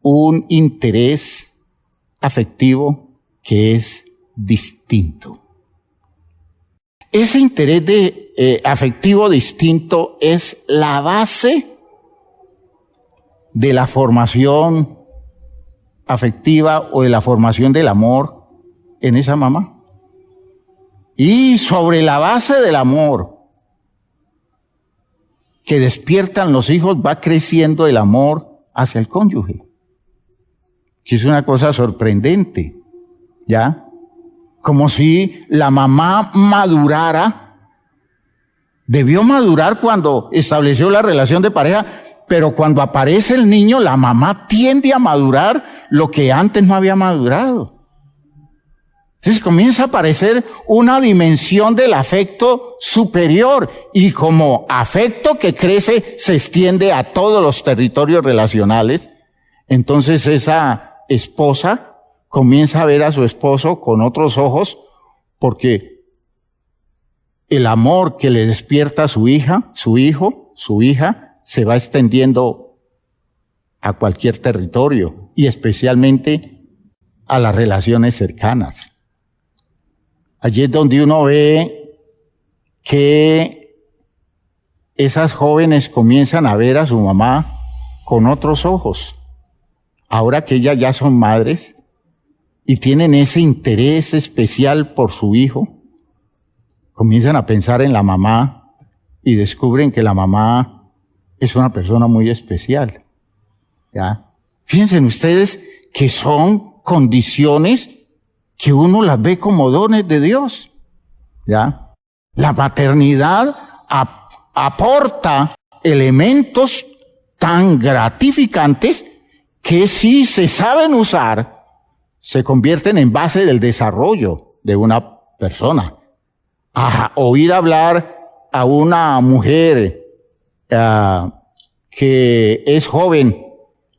un interés afectivo que es distinto. Ese interés afectivo distinto es la base de la formación afectiva o de la formación del amor en esa mamá. Y sobre la base del amor que despiertan los hijos va creciendo el amor hacia el cónyuge, que es una cosa sorprendente, ¿ya? Como si la mamá madurara, debió madurar cuando estableció la relación de pareja, pero cuando aparece el niño, la mamá tiende a madurar lo que antes no había madurado. Entonces comienza a aparecer una dimensión del afecto superior y como afecto que crece se extiende a todos los territorios relacionales. Entonces esa esposa comienza a ver a su esposo con otros ojos porque el amor que le despierta a su hija, su hijo, su hija, se va extendiendo a cualquier territorio y especialmente a las relaciones cercanas. Allí es donde uno ve que esas jóvenes comienzan a ver a su mamá con otros ojos. Ahora que ellas ya son madres y tienen ese interés especial por su hijo, comienzan a pensar en la mamá y descubren que la mamá es una persona muy especial. ¿Ya? Fíjense ustedes que son condiciones que uno las ve como dones de Dios. ¿Ya? La paternidad aporta elementos tan gratificantes que si se saben usar, se convierten en base del desarrollo de una persona. Oír hablar a una mujer que es joven,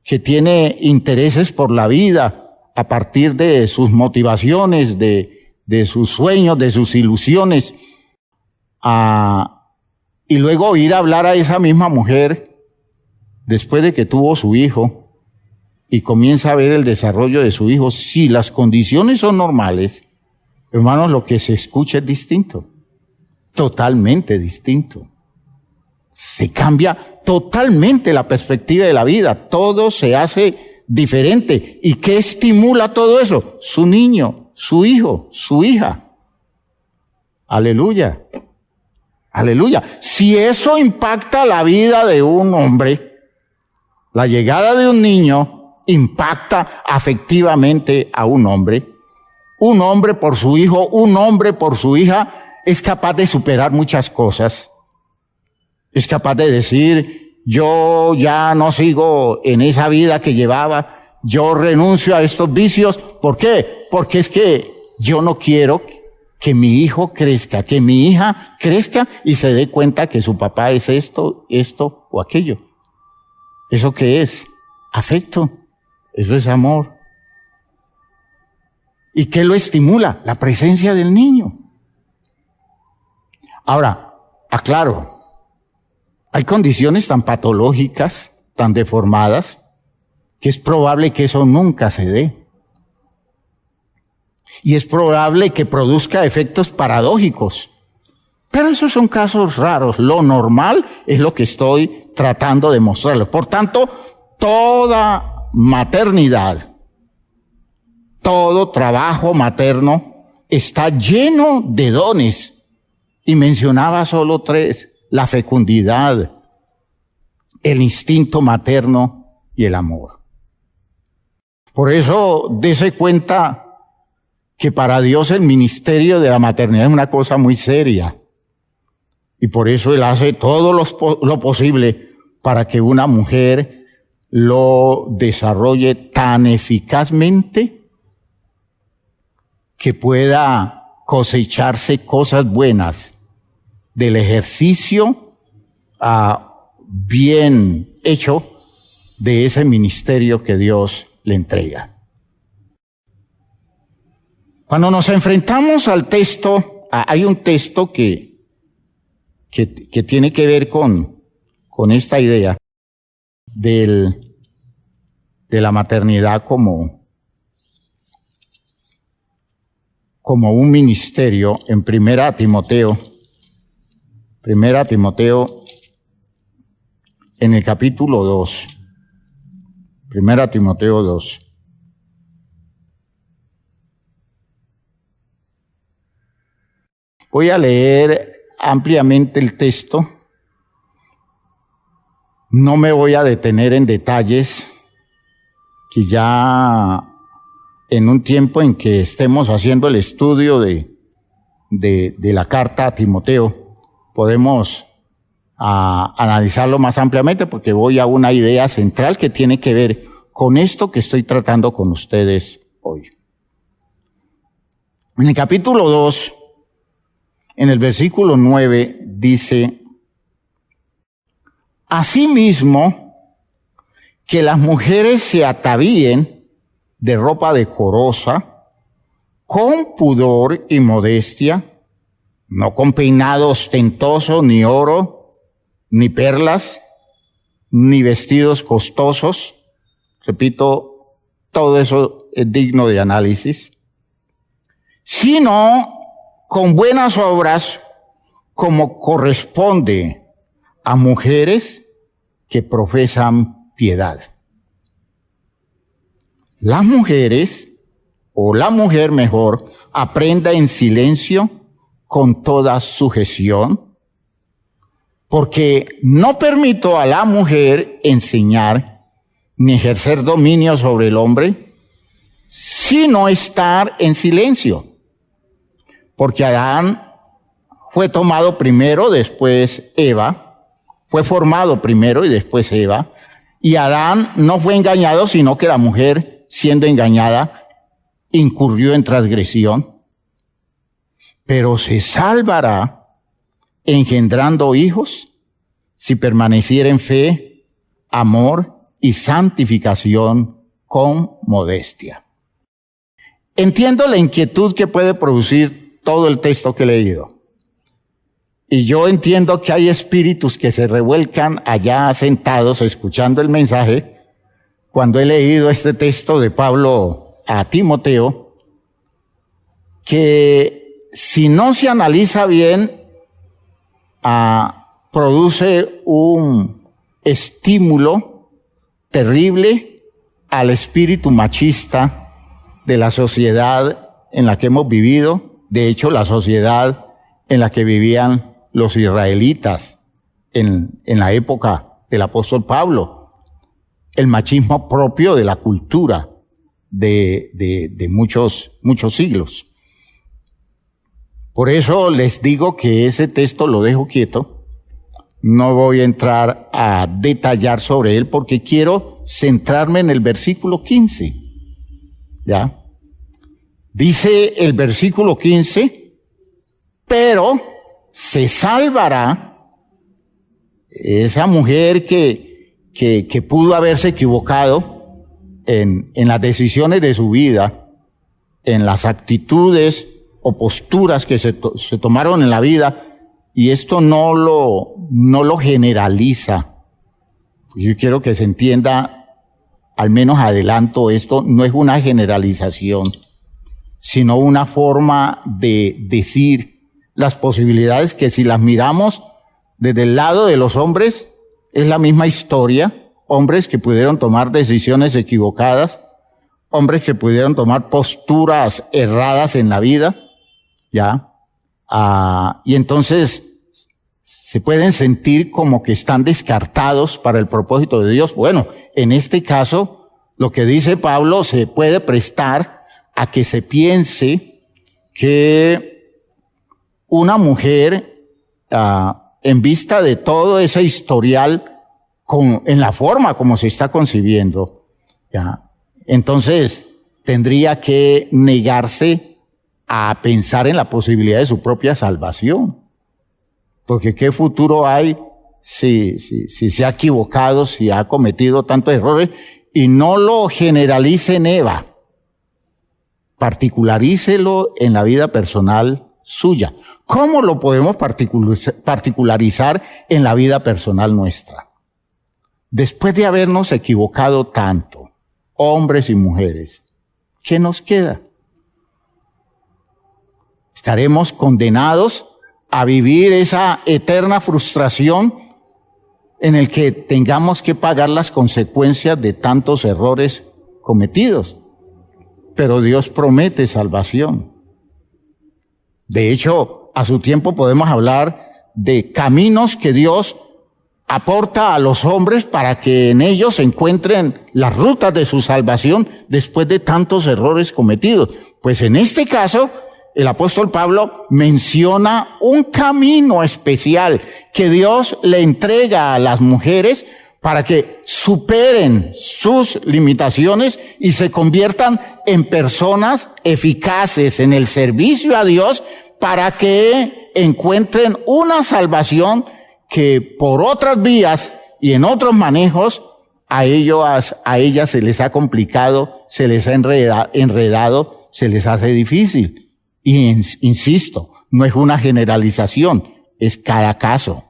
que tiene intereses por la vida, a partir de sus motivaciones, de sus sueños, de sus ilusiones, y luego oír hablar a esa misma mujer después de que tuvo su hijo y comienza a ver el desarrollo de su hijo. Si las condiciones son normales, hermanos, lo que se escucha es distinto, totalmente distinto. Se cambia totalmente la perspectiva de la vida, todo se hace diferente. ¿Y qué estimula todo eso? Su niño, su hijo, su hija. Aleluya. Aleluya. Si eso impacta la vida de un hombre, la llegada de un niño impacta afectivamente a un hombre por su hijo, un hombre por su hija, es capaz de superar muchas cosas. Es capaz de decir, yo ya no sigo en esa vida que llevaba, yo renuncio a estos vicios. ¿Por qué? Porque es que yo no quiero que mi hijo crezca, que mi hija crezca y se dé cuenta que su papá es esto o aquello. ¿Eso qué es? Afecto. Eso es amor. ¿Y qué lo estimula? La presencia del niño. Ahora, aclaro, hay condiciones tan patológicas, tan deformadas, que es probable que eso nunca se dé. Y es probable que produzca efectos paradójicos. Pero esos son casos raros. Lo normal es lo que estoy tratando de mostrarles. Por tanto, toda maternidad, todo trabajo materno está lleno de dones. Y mencionaba solo 3, la fecundidad, el instinto materno y el amor. Por eso, dése cuenta que para Dios el ministerio de la maternidad es una cosa muy seria. Y por eso Él hace todo lo posible para que una mujer lo desarrolle tan eficazmente que pueda cosecharse cosas buenas del ejercicio bien hecho de ese ministerio que Dios le entrega. Cuando nos enfrentamos al texto, hay un texto que tiene que ver con esta idea de la maternidad como un ministerio en Primera Timoteo en el capítulo 2. Primera Timoteo 2. Voy a leer ampliamente el texto. No me voy a detener en detalles que ya en un tiempo en que estemos haciendo el estudio de la carta a Timoteo, podemos analizarlo más ampliamente porque voy a una idea central que tiene que ver con esto que estoy tratando con ustedes hoy. En el capítulo 2, en el versículo 9, dice: asimismo, que las mujeres se atavíen de ropa decorosa, con pudor y modestia, no con peinado ostentoso, ni oro, ni perlas, ni vestidos costosos. Repito, todo eso es digno de análisis. Sino con buenas obras, como corresponde a mujeres que profesan piedad. Las mujeres, o la mujer mejor, aprenda en silencio con toda sujeción, porque no permito a la mujer enseñar ni ejercer dominio sobre el hombre, sino estar en silencio. Porque Adán fue tomado primero, después Eva, fue formado primero y después Eva, y Adán no fue engañado, sino que la mujer, siendo engañada, incurrió en transgresión, pero se salvará engendrando hijos si permaneciera en fe, amor y santificación con modestia. Entiendo la inquietud que puede producir todo el texto que he leído. Y yo entiendo que hay espíritus que se revuelcan allá sentados escuchando el mensaje cuando he leído este texto de Pablo a Timoteo, que si no se analiza bien, produce un estímulo terrible al espíritu machista de la sociedad en la que hemos vivido. De hecho, la sociedad en la que vivían los israelitas en la época del apóstol Pablo. El machismo propio de la cultura de muchos siglos. Por eso les digo que ese texto lo dejo quieto. No voy a entrar a detallar sobre él porque quiero centrarme en el versículo 15. ¿Ya? Dice el versículo 15, pero se salvará esa mujer que pudo haberse equivocado en las decisiones de su vida, en las actitudes o posturas que se tomaron en la vida, y esto no lo generaliza. Yo quiero que se entienda, al menos adelanto esto, no es una generalización, sino una forma de decir las posibilidades que si las miramos desde el lado de los hombres, es la misma historia, hombres que pudieron tomar decisiones equivocadas, hombres que pudieron tomar posturas erradas en la vida, ¿ya? Y entonces se pueden sentir como que están descartados para el propósito de Dios. Bueno, en este caso, lo que dice Pablo se puede prestar a que se piense que una mujer, en vista de todo ese historial, en la forma como se está concibiendo, ¿ya? Entonces tendría que negarse a pensar en la posibilidad de su propia salvación. Porque ¿qué futuro hay si se ha equivocado, si ha cometido tantos errores? Y no lo generalice en Eva. Particularícelo en la vida personal suya. ¿Cómo lo podemos particularizar en la vida personal nuestra? Después de habernos equivocado tanto, hombres y mujeres, ¿qué nos queda? Estaremos condenados a vivir esa eterna frustración en el que tengamos que pagar las consecuencias de tantos errores cometidos. Pero Dios promete salvación. De hecho, a su tiempo podemos hablar de caminos que Dios aporta a los hombres para que en ellos se encuentren las rutas de su salvación después de tantos errores cometidos. Pues en este caso, el apóstol Pablo menciona un camino especial que Dios le entrega a las mujeres para que superen sus limitaciones y se conviertan en personas eficaces en el servicio a Dios para que encuentren una salvación que por otras vías y en otros manejos a ellas se les ha complicado, se les ha enredado, se les hace difícil. Y insisto, no es una generalización, es cada caso,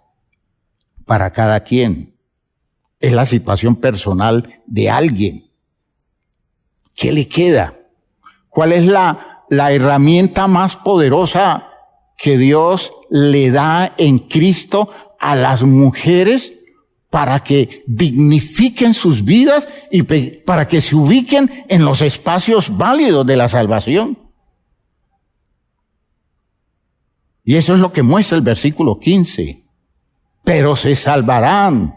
para cada quien. Es la situación personal de alguien. ¿Qué le queda? ¿Cuál es la herramienta más poderosa que Dios le da en Cristo a las mujeres para que dignifiquen sus vidas y para que se ubiquen en los espacios válidos de la salvación? Y eso es lo que muestra el versículo 15. Pero se salvarán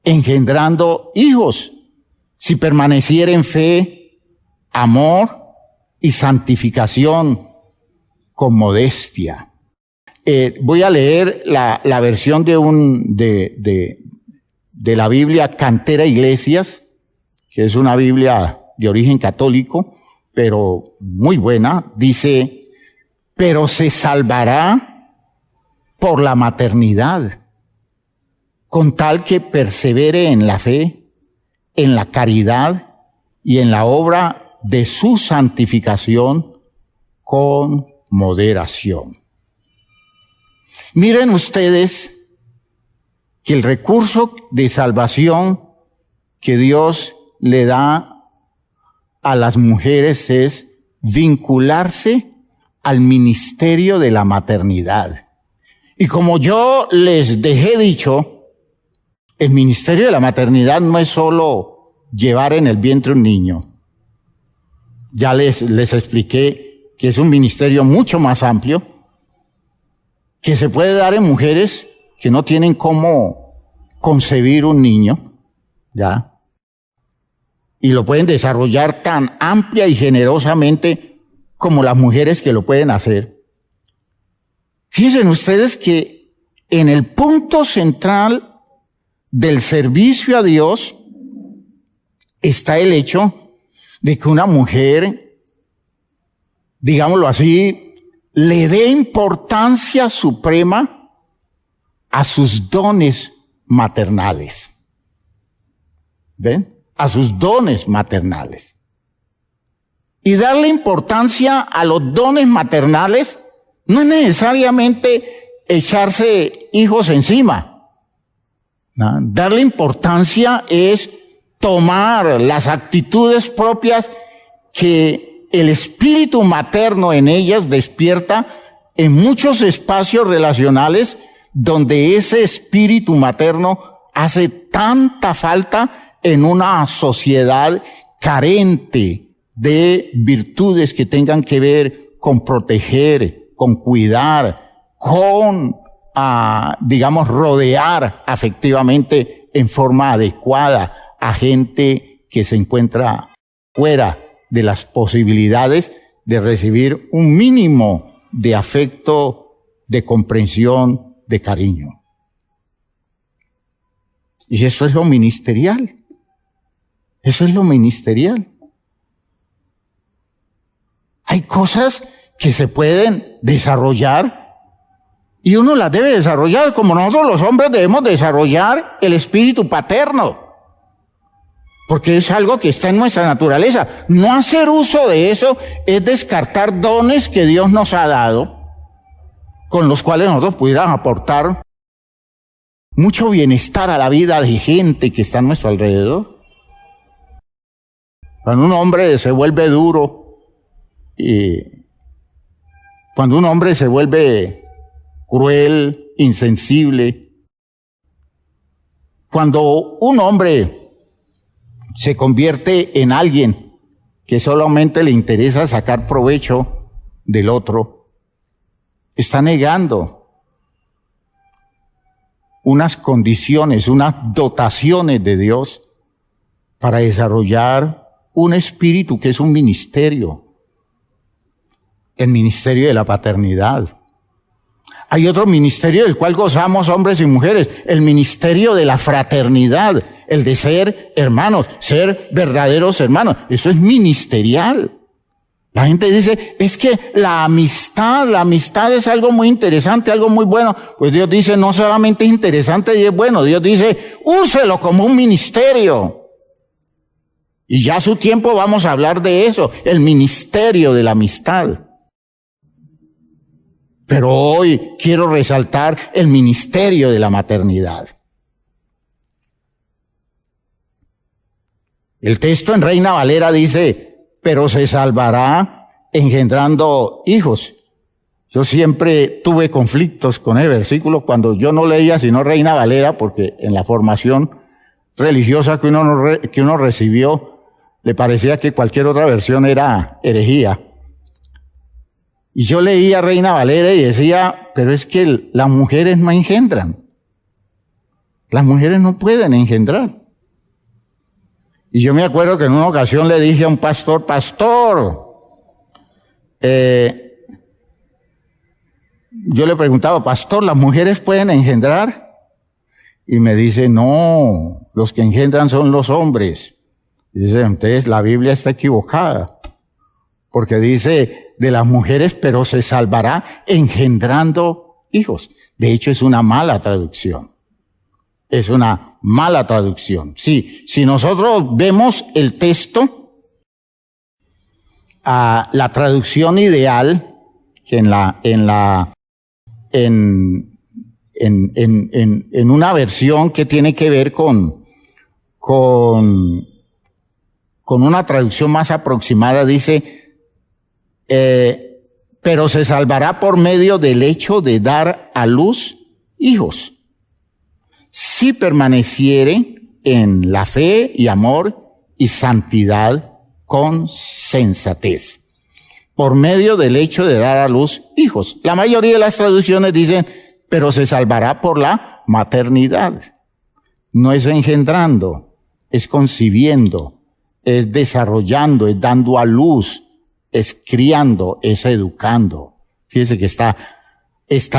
engendrando hijos si permanecieren fe, amor y santificación con modestia. Voy a leer la versión de la Biblia Cantera Iglesias, que es una Biblia de origen católico, pero muy buena. Dice: pero se salvará por la maternidad, con tal que persevere en la fe, en la caridad y en la obra de su santificación con moderación. Miren ustedes que el recurso de salvación que Dios le da a las mujeres es vincularse al ministerio de la maternidad. Y como yo les dejé dicho, el ministerio de la maternidad no es solo llevar en el vientre un niño. Ya les expliqué que es un ministerio mucho más amplio, que se puede dar en mujeres que no tienen cómo concebir un niño, ¿ya? Y lo pueden desarrollar tan amplia y generosamente como las mujeres que lo pueden hacer. Fíjense ustedes que en el punto central del servicio a Dios está el hecho de que una mujer, digámoslo así, le dé importancia suprema a sus dones maternales. ¿Ven? A sus dones maternales. Y darle importancia a los dones maternales no es necesariamente echarse hijos encima. ¿No? Darle importancia es tomar las actitudes propias que el espíritu materno en ellas despierta en muchos espacios relacionales donde ese espíritu materno hace tanta falta en una sociedad carente de virtudes que tengan que ver con proteger, con cuidar, con, digamos, rodear afectivamente en forma adecuada a gente que se encuentra fuera de las posibilidades de recibir un mínimo de afecto, de comprensión, de cariño. Y eso es lo ministerial. Eso es lo ministerial. Hay cosas que se pueden desarrollar y uno las debe desarrollar como nosotros los hombres debemos desarrollar el espíritu paterno. Porque es algo que está en nuestra naturaleza. No hacer uso de eso es descartar dones que Dios nos ha dado, con los cuales nosotros pudiéramos aportar mucho bienestar a la vida de gente que está a nuestro alrededor. Cuando un hombre se vuelve duro, cuando un hombre se vuelve cruel, insensible, cuando un hombre se convierte en alguien que solamente le interesa sacar provecho del otro, está negando unas condiciones, unas dotaciones de Dios para desarrollar un espíritu que es un ministerio, el ministerio de la paternidad. Hay otro ministerio del cual gozamos hombres y mujeres, el ministerio de la fraternidad, el de ser hermanos, ser verdaderos hermanos. Eso es ministerial. La gente dice, es que la amistad es algo muy interesante, algo muy bueno. Pues Dios dice, no solamente es interesante y es bueno, Dios dice, úselo como un ministerio. Y ya a su tiempo vamos a hablar de eso, el ministerio de la amistad. Pero hoy quiero resaltar el ministerio de la maternidad. El texto en Reina Valera dice, pero se salvará engendrando hijos. Yo siempre tuve conflictos con ese versículo cuando yo no leía sino Reina Valera, porque en la formación religiosa que uno recibió, le parecía que cualquier otra versión era herejía. Y yo leía Reina Valera y decía, pero es que las mujeres no engendran. Las mujeres no pueden engendrar. Y yo me acuerdo que en una ocasión le dije a un pastor, yo le preguntaba, pastor, ¿las mujeres pueden engendrar? Y me dice, no, los que engendran son los hombres. Y dice, entonces la Biblia está equivocada, porque dice de las mujeres, pero se salvará engendrando hijos. De hecho, es una mala traducción. Es una mala traducción. Sí, si nosotros vemos el texto, la traducción ideal, que en una versión que tiene que ver con una traducción más aproximada, dice, pero se salvará por medio del hecho de dar a luz hijos, si permaneciere en la fe y amor y santidad con sensatez, por medio del hecho de dar a luz hijos. La mayoría de las traducciones dicen, pero se salvará por la maternidad. No es engendrando, es concibiendo, es desarrollando, es dando a luz, es criando, es educando. Fíjese que está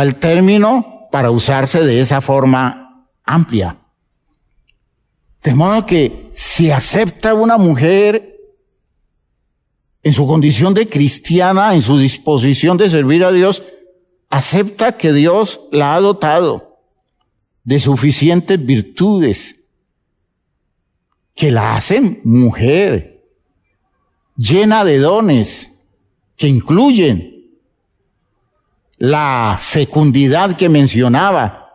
el término para usarse de esa forma amplia. De modo que si acepta una mujer en su condición de cristiana, en su disposición de servir a Dios, acepta que Dios la ha dotado de suficientes virtudes que la hacen mujer, llena de dones que incluyen la fecundidad que mencionaba,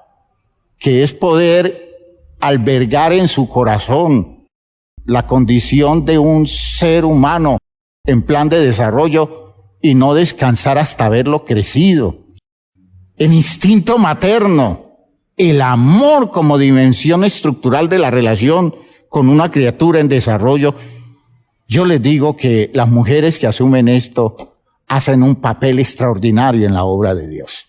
que es poder albergar en su corazón la condición de un ser humano en plan de desarrollo y no descansar hasta verlo crecido. El instinto materno el amor como dimensión estructural de la relación con una criatura en desarrollo, yo les digo que las mujeres que asumen esto hacen un papel extraordinario en la obra de Dios.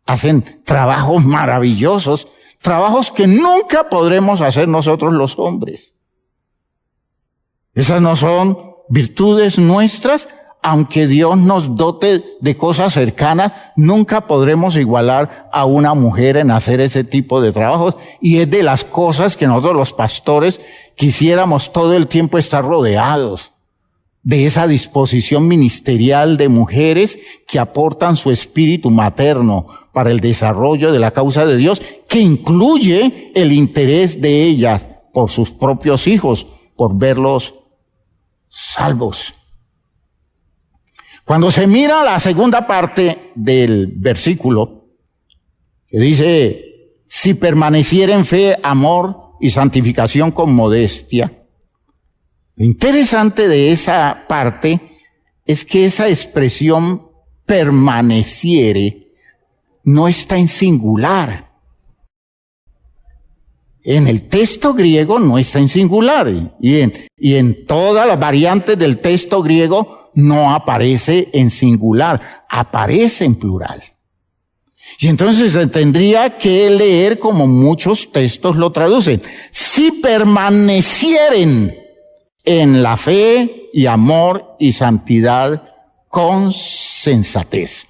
Hacen trabajos maravillosos, trabajos que nunca podremos hacer nosotros los hombres. Esas no son virtudes nuestras, aunque Dios nos dote de cosas cercanas, nunca podremos igualar a una mujer en hacer ese tipo de trabajos. Y es de las cosas que nosotros los pastores quisiéramos todo el tiempo estar rodeados de esa disposición ministerial de mujeres que aportan su espíritu materno para el desarrollo de la causa de Dios, que incluye el interés de ellas por sus propios hijos, por verlos salvos. Cuando se mira la segunda parte del versículo, que dice, si permaneciera en fe, amor y santificación con modestia, lo interesante de esa parte es que esa expresión permaneciere no está en singular. En el texto griego no está en singular y en todas las variantes del texto griego no aparece en singular, aparece en plural. Y entonces se tendría que leer como muchos textos lo traducen. Si permanecieren en la fe y amor y santidad con sensatez.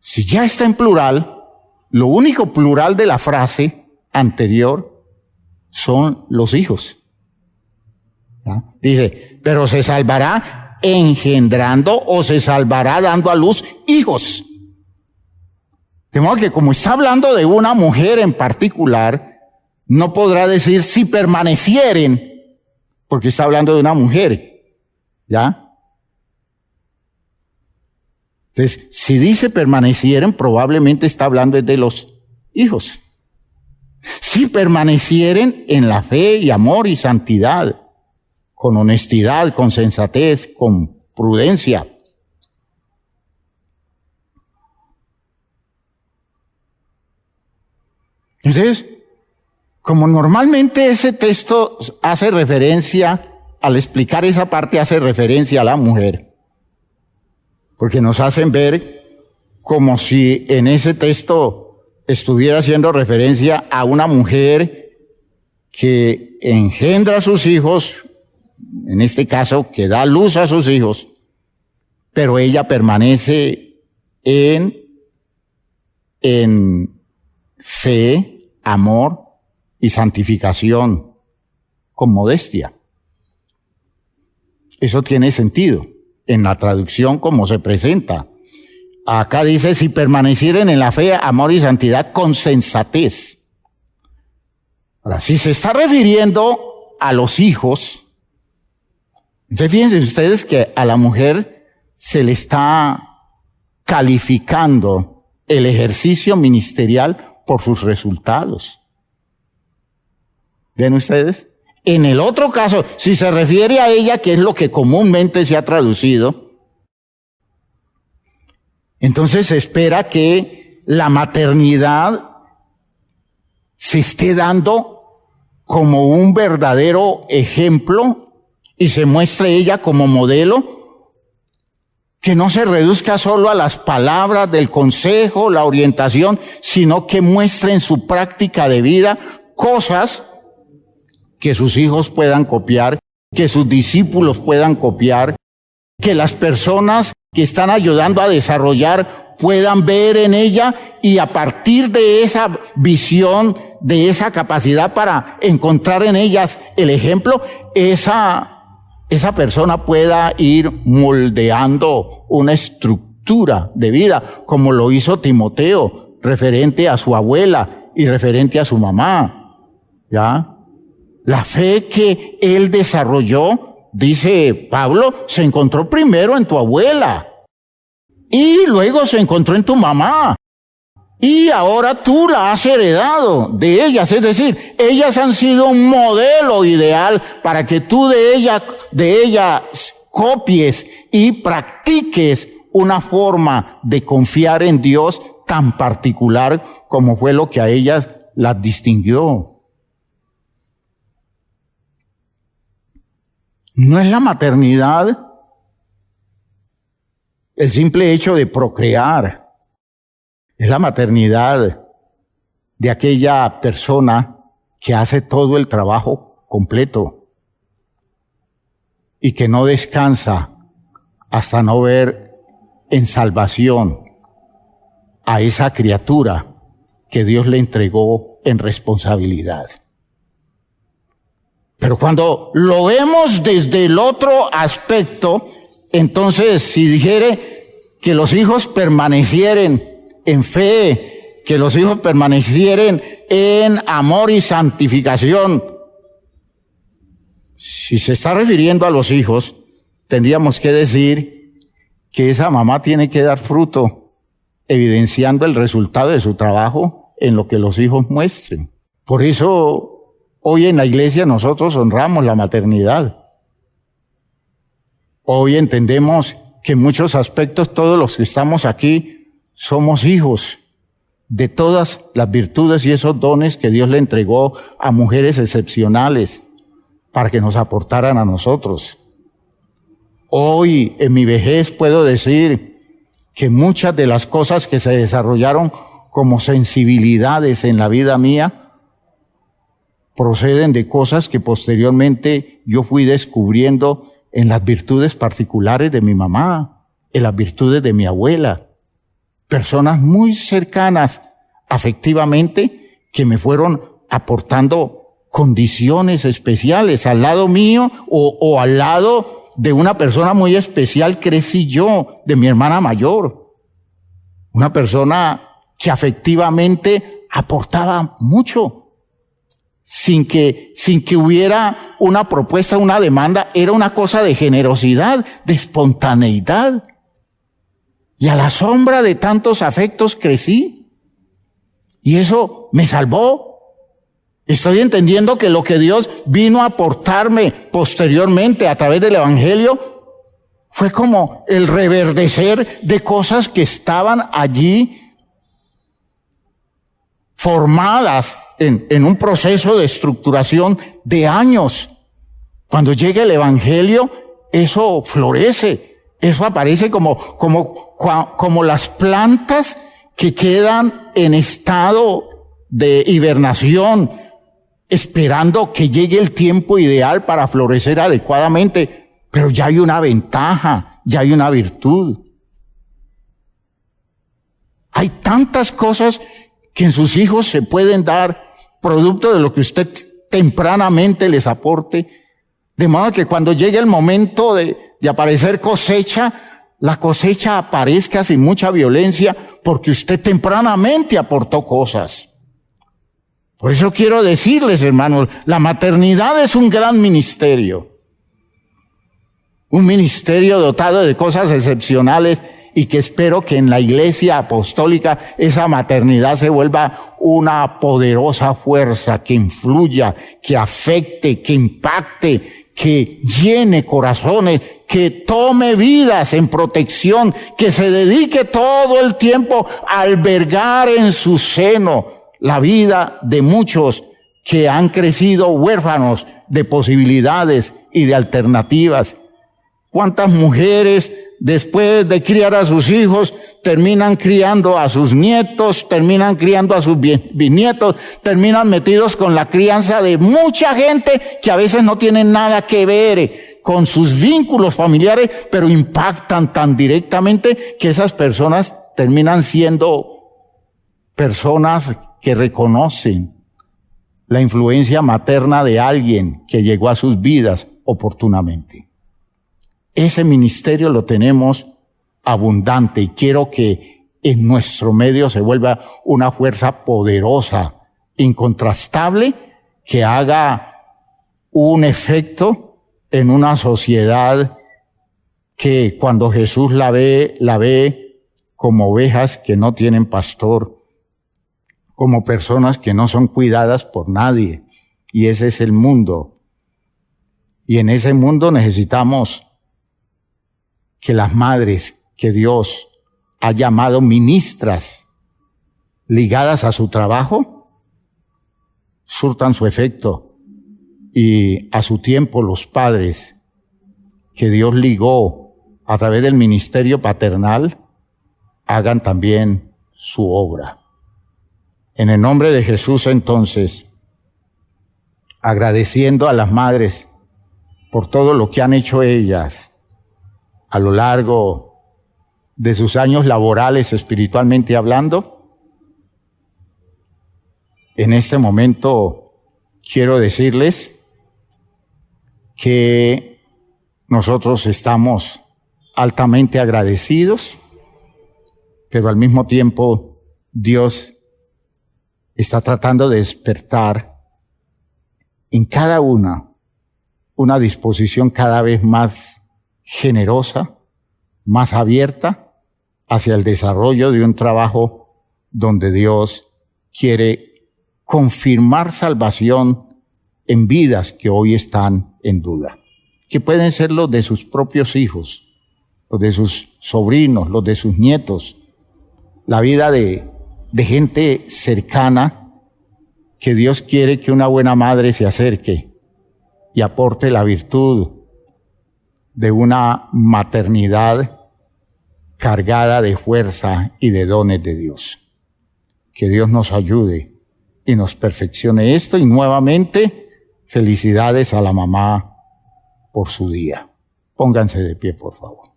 Si ya está en plural, lo único plural de la frase anterior son los hijos. ¿Ya? Dice, pero se salvará engendrando o se salvará dando a luz hijos. De modo que como está hablando de una mujer en particular, no podrá decir si permanecieren, porque está hablando de una mujer, ¿ya? Entonces, si dice permanecieren, probablemente está hablando de los hijos. Si permanecieren en la fe y amor y santidad, con honestidad, con sensatez, con prudencia. Entonces, como normalmente ese texto hace referencia, al explicar esa parte hace referencia a la mujer, porque nos hacen ver como si en ese texto estuviera haciendo referencia a una mujer que engendra a sus hijos, en este caso que da luz a sus hijos, pero ella permanece en fe, amor y santificación con modestia. Eso tiene sentido en la traducción como se presenta. Acá dice, si permanecieren en la fe, amor y santidad con sensatez. Ahora, si se está refiriendo a los hijos, entonces fíjense ustedes que a la mujer se le está calificando el ejercicio ministerial por sus resultados. ¿Ven ustedes? En el otro caso, si se refiere a ella, que es lo que comúnmente se ha traducido, entonces se espera que la maternidad se esté dando como un verdadero ejemplo y se muestre ella como modelo, que no se reduzca solo a las palabras del consejo, la orientación, sino que muestre en su práctica de vida cosas que sus hijos puedan copiar, que sus discípulos puedan copiar, que las personas que están ayudando a desarrollar puedan ver en ella y a partir de esa visión, de esa capacidad para encontrar en ellas el ejemplo, esa persona pueda ir moldeando una estructura de vida, como lo hizo Timoteo, referente a su abuela y referente a su mamá, ¿ya? La fe que él desarrolló, dice Pablo, se encontró primero en tu abuela y luego se encontró en tu mamá y ahora tú la has heredado de ellas, es decir, ellas han sido un modelo ideal para que tú de ellas copies y practiques una forma de confiar en Dios tan particular como fue lo que a ellas las distinguió. No es la maternidad el simple hecho de procrear, es la maternidad de aquella persona que hace todo el trabajo completo y que no descansa hasta no ver en salvación a esa criatura que Dios le entregó en responsabilidad. Pero cuando lo vemos desde el otro aspecto, entonces si dijere que los hijos permanecieren en fe, que los hijos permanecieren en amor y santificación, si se está refiriendo a los hijos, tendríamos que decir que esa mamá tiene que dar fruto, evidenciando el resultado de su trabajo en lo que los hijos muestren. Por eso, hoy en la iglesia nosotros honramos la maternidad. Hoy entendemos que en muchos aspectos todos los que estamos aquí somos hijos de todas las virtudes y esos dones que Dios le entregó a mujeres excepcionales para que nos aportaran a nosotros. Hoy, en mi vejez, puedo decir que muchas de las cosas que se desarrollaron como sensibilidades en la vida mía proceden de cosas que posteriormente yo fui descubriendo en las virtudes particulares de mi mamá, en las virtudes de mi abuela, personas muy cercanas afectivamente que me fueron aportando condiciones especiales. Al lado mío o al lado de una persona muy especial crecí yo, de mi hermana mayor, una persona que afectivamente aportaba mucho. Sin que hubiera una propuesta, una demanda, era una cosa de generosidad, de espontaneidad. Y a la sombra de tantos afectos crecí. Y eso me salvó. Estoy entendiendo que lo que Dios vino a aportarme posteriormente a través del Evangelio fue como el reverdecer de cosas que estaban allí formadas en un proceso de estructuración de años. Cuando llega el Evangelio, eso florece, eso aparece como las plantas que quedan en estado de hibernación, esperando que llegue el tiempo ideal para florecer adecuadamente. Pero ya hay una ventaja, ya hay una virtud. Hay tantas cosas que en sus hijos se pueden dar producto de lo que usted tempranamente les aporte, de modo que cuando llegue el momento de aparecer cosecha, la cosecha aparezca sin mucha violencia porque usted tempranamente aportó cosas. Por eso quiero decirles, hermanos, la maternidad es un gran ministerio. Un ministerio dotado de cosas excepcionales y que espero que en la Iglesia Apostólica esa maternidad se vuelva una poderosa fuerza que influya, que afecte, que impacte, que llene corazones, que tome vidas en protección, que se dedique todo el tiempo a albergar en su seno la vida de muchos que han crecido huérfanos de posibilidades y de alternativas. ¿Cuántas mujeres después de criar a sus hijos terminan criando a sus nietos, terminan criando a sus bisnietos, terminan metidos con la crianza de mucha gente que a veces no tienen nada que ver con sus vínculos familiares, pero impactan tan directamente que esas personas terminan siendo personas que reconocen la influencia materna de alguien que llegó a sus vidas oportunamente? Ese ministerio lo tenemos abundante y quiero que en nuestro medio se vuelva una fuerza poderosa, incontrastable, que haga un efecto en una sociedad que cuando Jesús la ve como ovejas que no tienen pastor, como personas que no son cuidadas por nadie. Y ese es el mundo. Y en ese mundo necesitamos que las madres que Dios ha llamado ministras ligadas a su trabajo, surtan su efecto y a su tiempo los padres que Dios ligó a través del ministerio paternal hagan también su obra. En el nombre de Jesús, entonces, agradeciendo a las madres por todo lo que han hecho ellas a lo largo de sus años laborales, espiritualmente hablando, en este momento quiero decirles que nosotros estamos altamente agradecidos, pero al mismo tiempo Dios está tratando de despertar en cada una disposición cada vez más generosa, más abierta hacia el desarrollo de un trabajo donde Dios quiere confirmar salvación en vidas que hoy están en duda, que pueden ser los de sus propios hijos, los de sus sobrinos, los de sus nietos, la vida de gente cercana que Dios quiere que una buena madre se acerque y aporte la virtud de una maternidad cargada de fuerza y de dones de Dios. Que Dios nos ayude y nos perfeccione esto, y nuevamente felicidades a la mamá por su día. Pónganse de pie, por favor.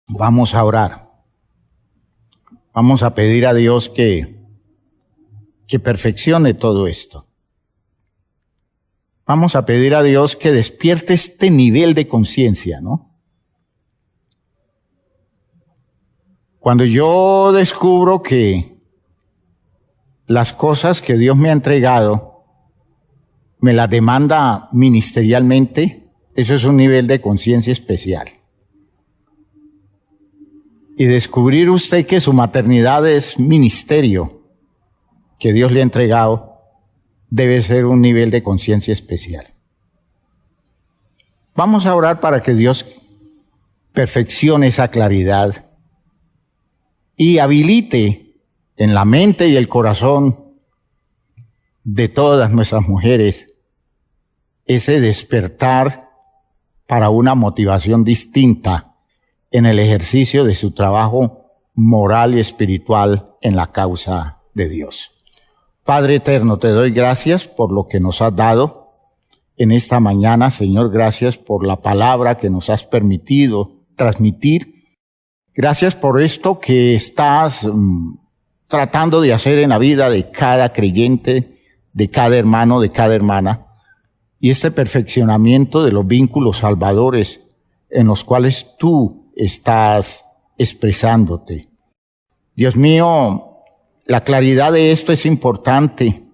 Vamos a orar. Vamos a pedir a Dios que perfeccione todo esto. Vamos a pedir a Dios que despierte este nivel de conciencia, ¿no? Cuando yo descubro que las cosas que Dios me ha entregado me las demanda ministerialmente, eso es un nivel de conciencia especial. Y descubrir usted que su maternidad es ministerio que Dios le ha entregado, debe ser un nivel de conciencia especial. Vamos a orar para que Dios perfeccione esa claridad y habilite en la mente y el corazón de todas nuestras mujeres ese despertar para una motivación distinta en el ejercicio de su trabajo moral y espiritual en la causa de Dios. Padre eterno, te doy gracias por lo que nos has dado en esta mañana, Señor. Gracias por la palabra que nos has permitido transmitir. Gracias por esto que estás tratando de hacer en la vida de cada creyente, de cada hermano, de cada hermana, y este perfeccionamiento de los vínculos salvadores en los cuales tú estás expresándote. Dios mío, la claridad de esto es importante.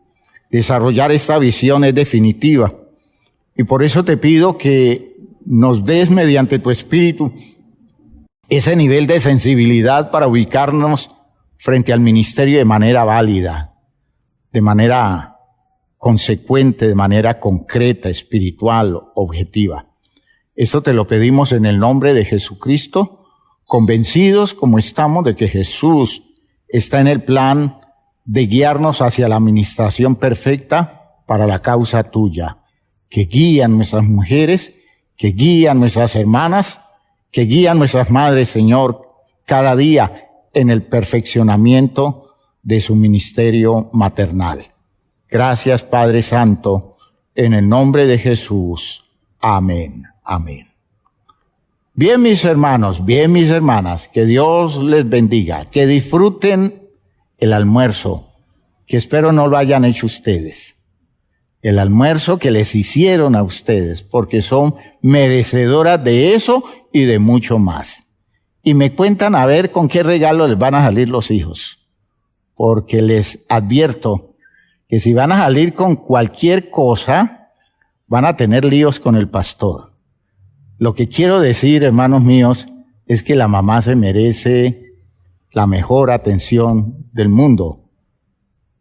Desarrollar esta visión es definitiva. Y por eso te pido que nos des mediante tu Espíritu ese nivel de sensibilidad para ubicarnos frente al ministerio de manera válida, de manera consecuente, de manera concreta, espiritual, objetiva. Esto te lo pedimos en el nombre de Jesucristo, convencidos como estamos de que Jesús está en el plan de guiarnos hacia la administración perfecta para la causa tuya, que guían nuestras mujeres, que guían nuestras hermanas, que guían nuestras madres, Señor, cada día en el perfeccionamiento de su ministerio maternal. Gracias, Padre Santo, en el nombre de Jesús. Amén. Amén. Bien, mis hermanos, bien, mis hermanas, que Dios les bendiga, que disfruten el almuerzo, que espero no lo hayan hecho ustedes. El almuerzo que les hicieron a ustedes, porque son merecedoras de eso y de mucho más. Y me cuentan a ver con qué regalo les van a salir los hijos, porque les advierto que si van a salir con cualquier cosa, van a tener líos con el pastor. Lo que quiero decir, hermanos míos, es que la mamá se merece la mejor atención del mundo.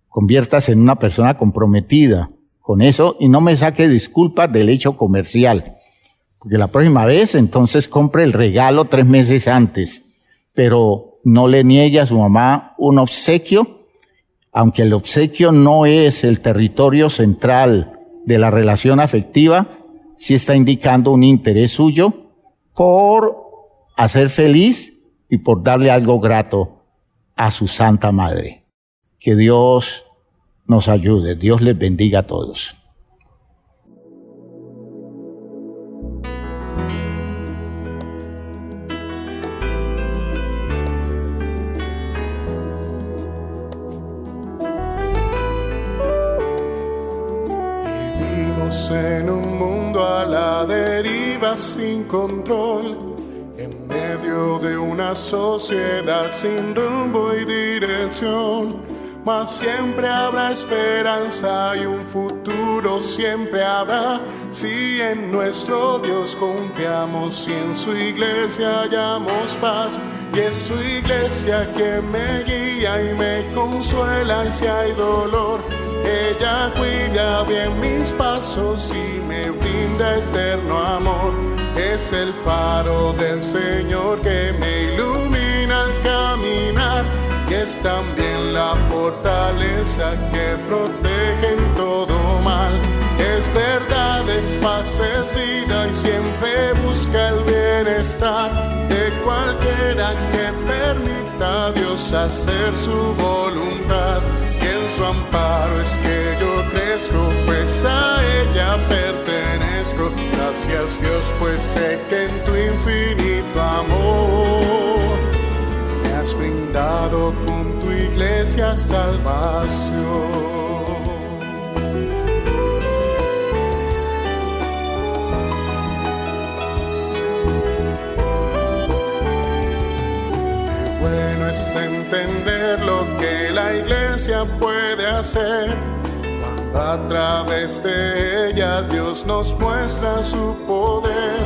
Conviértase en una persona comprometida con eso y no me saque disculpas del hecho comercial, porque la próxima vez entonces compre el regalo 3 meses antes, pero no le niegue a su mamá un obsequio, aunque el obsequio no es el territorio central de la relación afectiva, sí está indicando un interés suyo por hacer feliz y por darle algo grato a su Santa Madre. Que Dios nos ayude, Dios les bendiga a todos. Vivimos en un mundo a la deriva sin control, en medio de una sociedad sin rumbo y dirección, mas siempre habrá esperanza y un futuro siempre habrá, si en nuestro Dios confiamos y en su iglesia hallamos paz. Y es su iglesia que me guía y me consuela y si hay dolor, ella cuida bien mis pasos y me brinda eterno amor. Es el faro del Señor que me ilumina al caminar, y es también la fortaleza que protege en todo mal. Es verdad, es paz, es vida y siempre busca el bienestar de cualquiera que permita a Dios hacer su voluntad. Y en su amparo es que yo crezco, pues a ella pertenezco. Gracias Dios, pues sé que en tu infinito amor me has brindado con tu iglesia salvación. Bueno es entender lo que la iglesia puede hacer, cuando a través de ella Dios nos muestra su poder.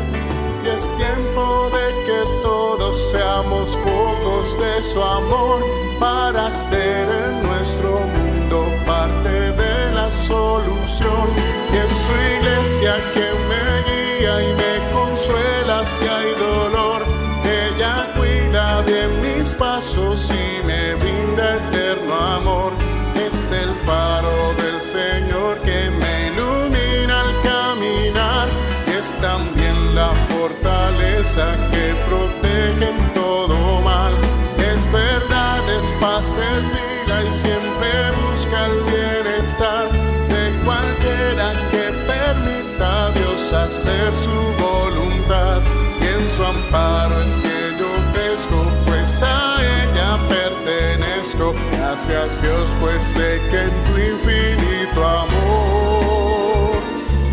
Y es tiempo de que todos seamos focos de su amor, para ser en nuestro mundo parte de la solución. Y es su iglesia que me guía y me consuela si hay dolor. Ella cuida bien mis pasos y me brinda eterno amor. Es el faro del Señor que me ilumina al caminar, y es también la fortaleza que protege en todo mal. Es verdad, es paz, es vida y siempre busca el bienestar de cualquiera que permita a Dios hacer su voluntad. Y en su amparo es que yo crezco, pues a ella pertenezco. Gracias Dios, pues sé que en tu infinito amor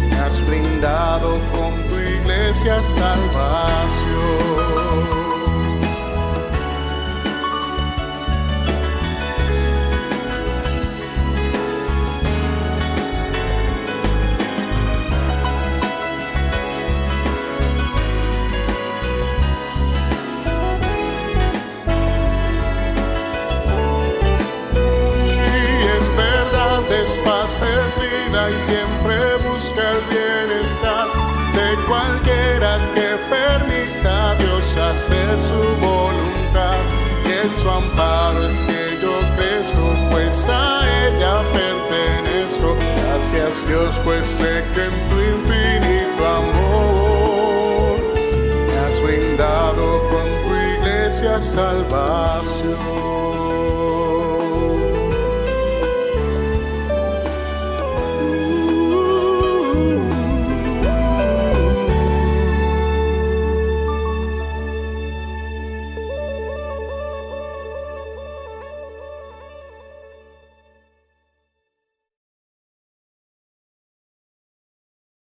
me has brindado con tu iglesia salvación. Es vida y siempre busca el bienestar de cualquiera que permita a Dios hacer su voluntad. Y en su amparo es que yo crezco, pues a ella pertenezco. Gracias Dios, pues sé que en tu infinito amor me has brindado con tu iglesia salvación.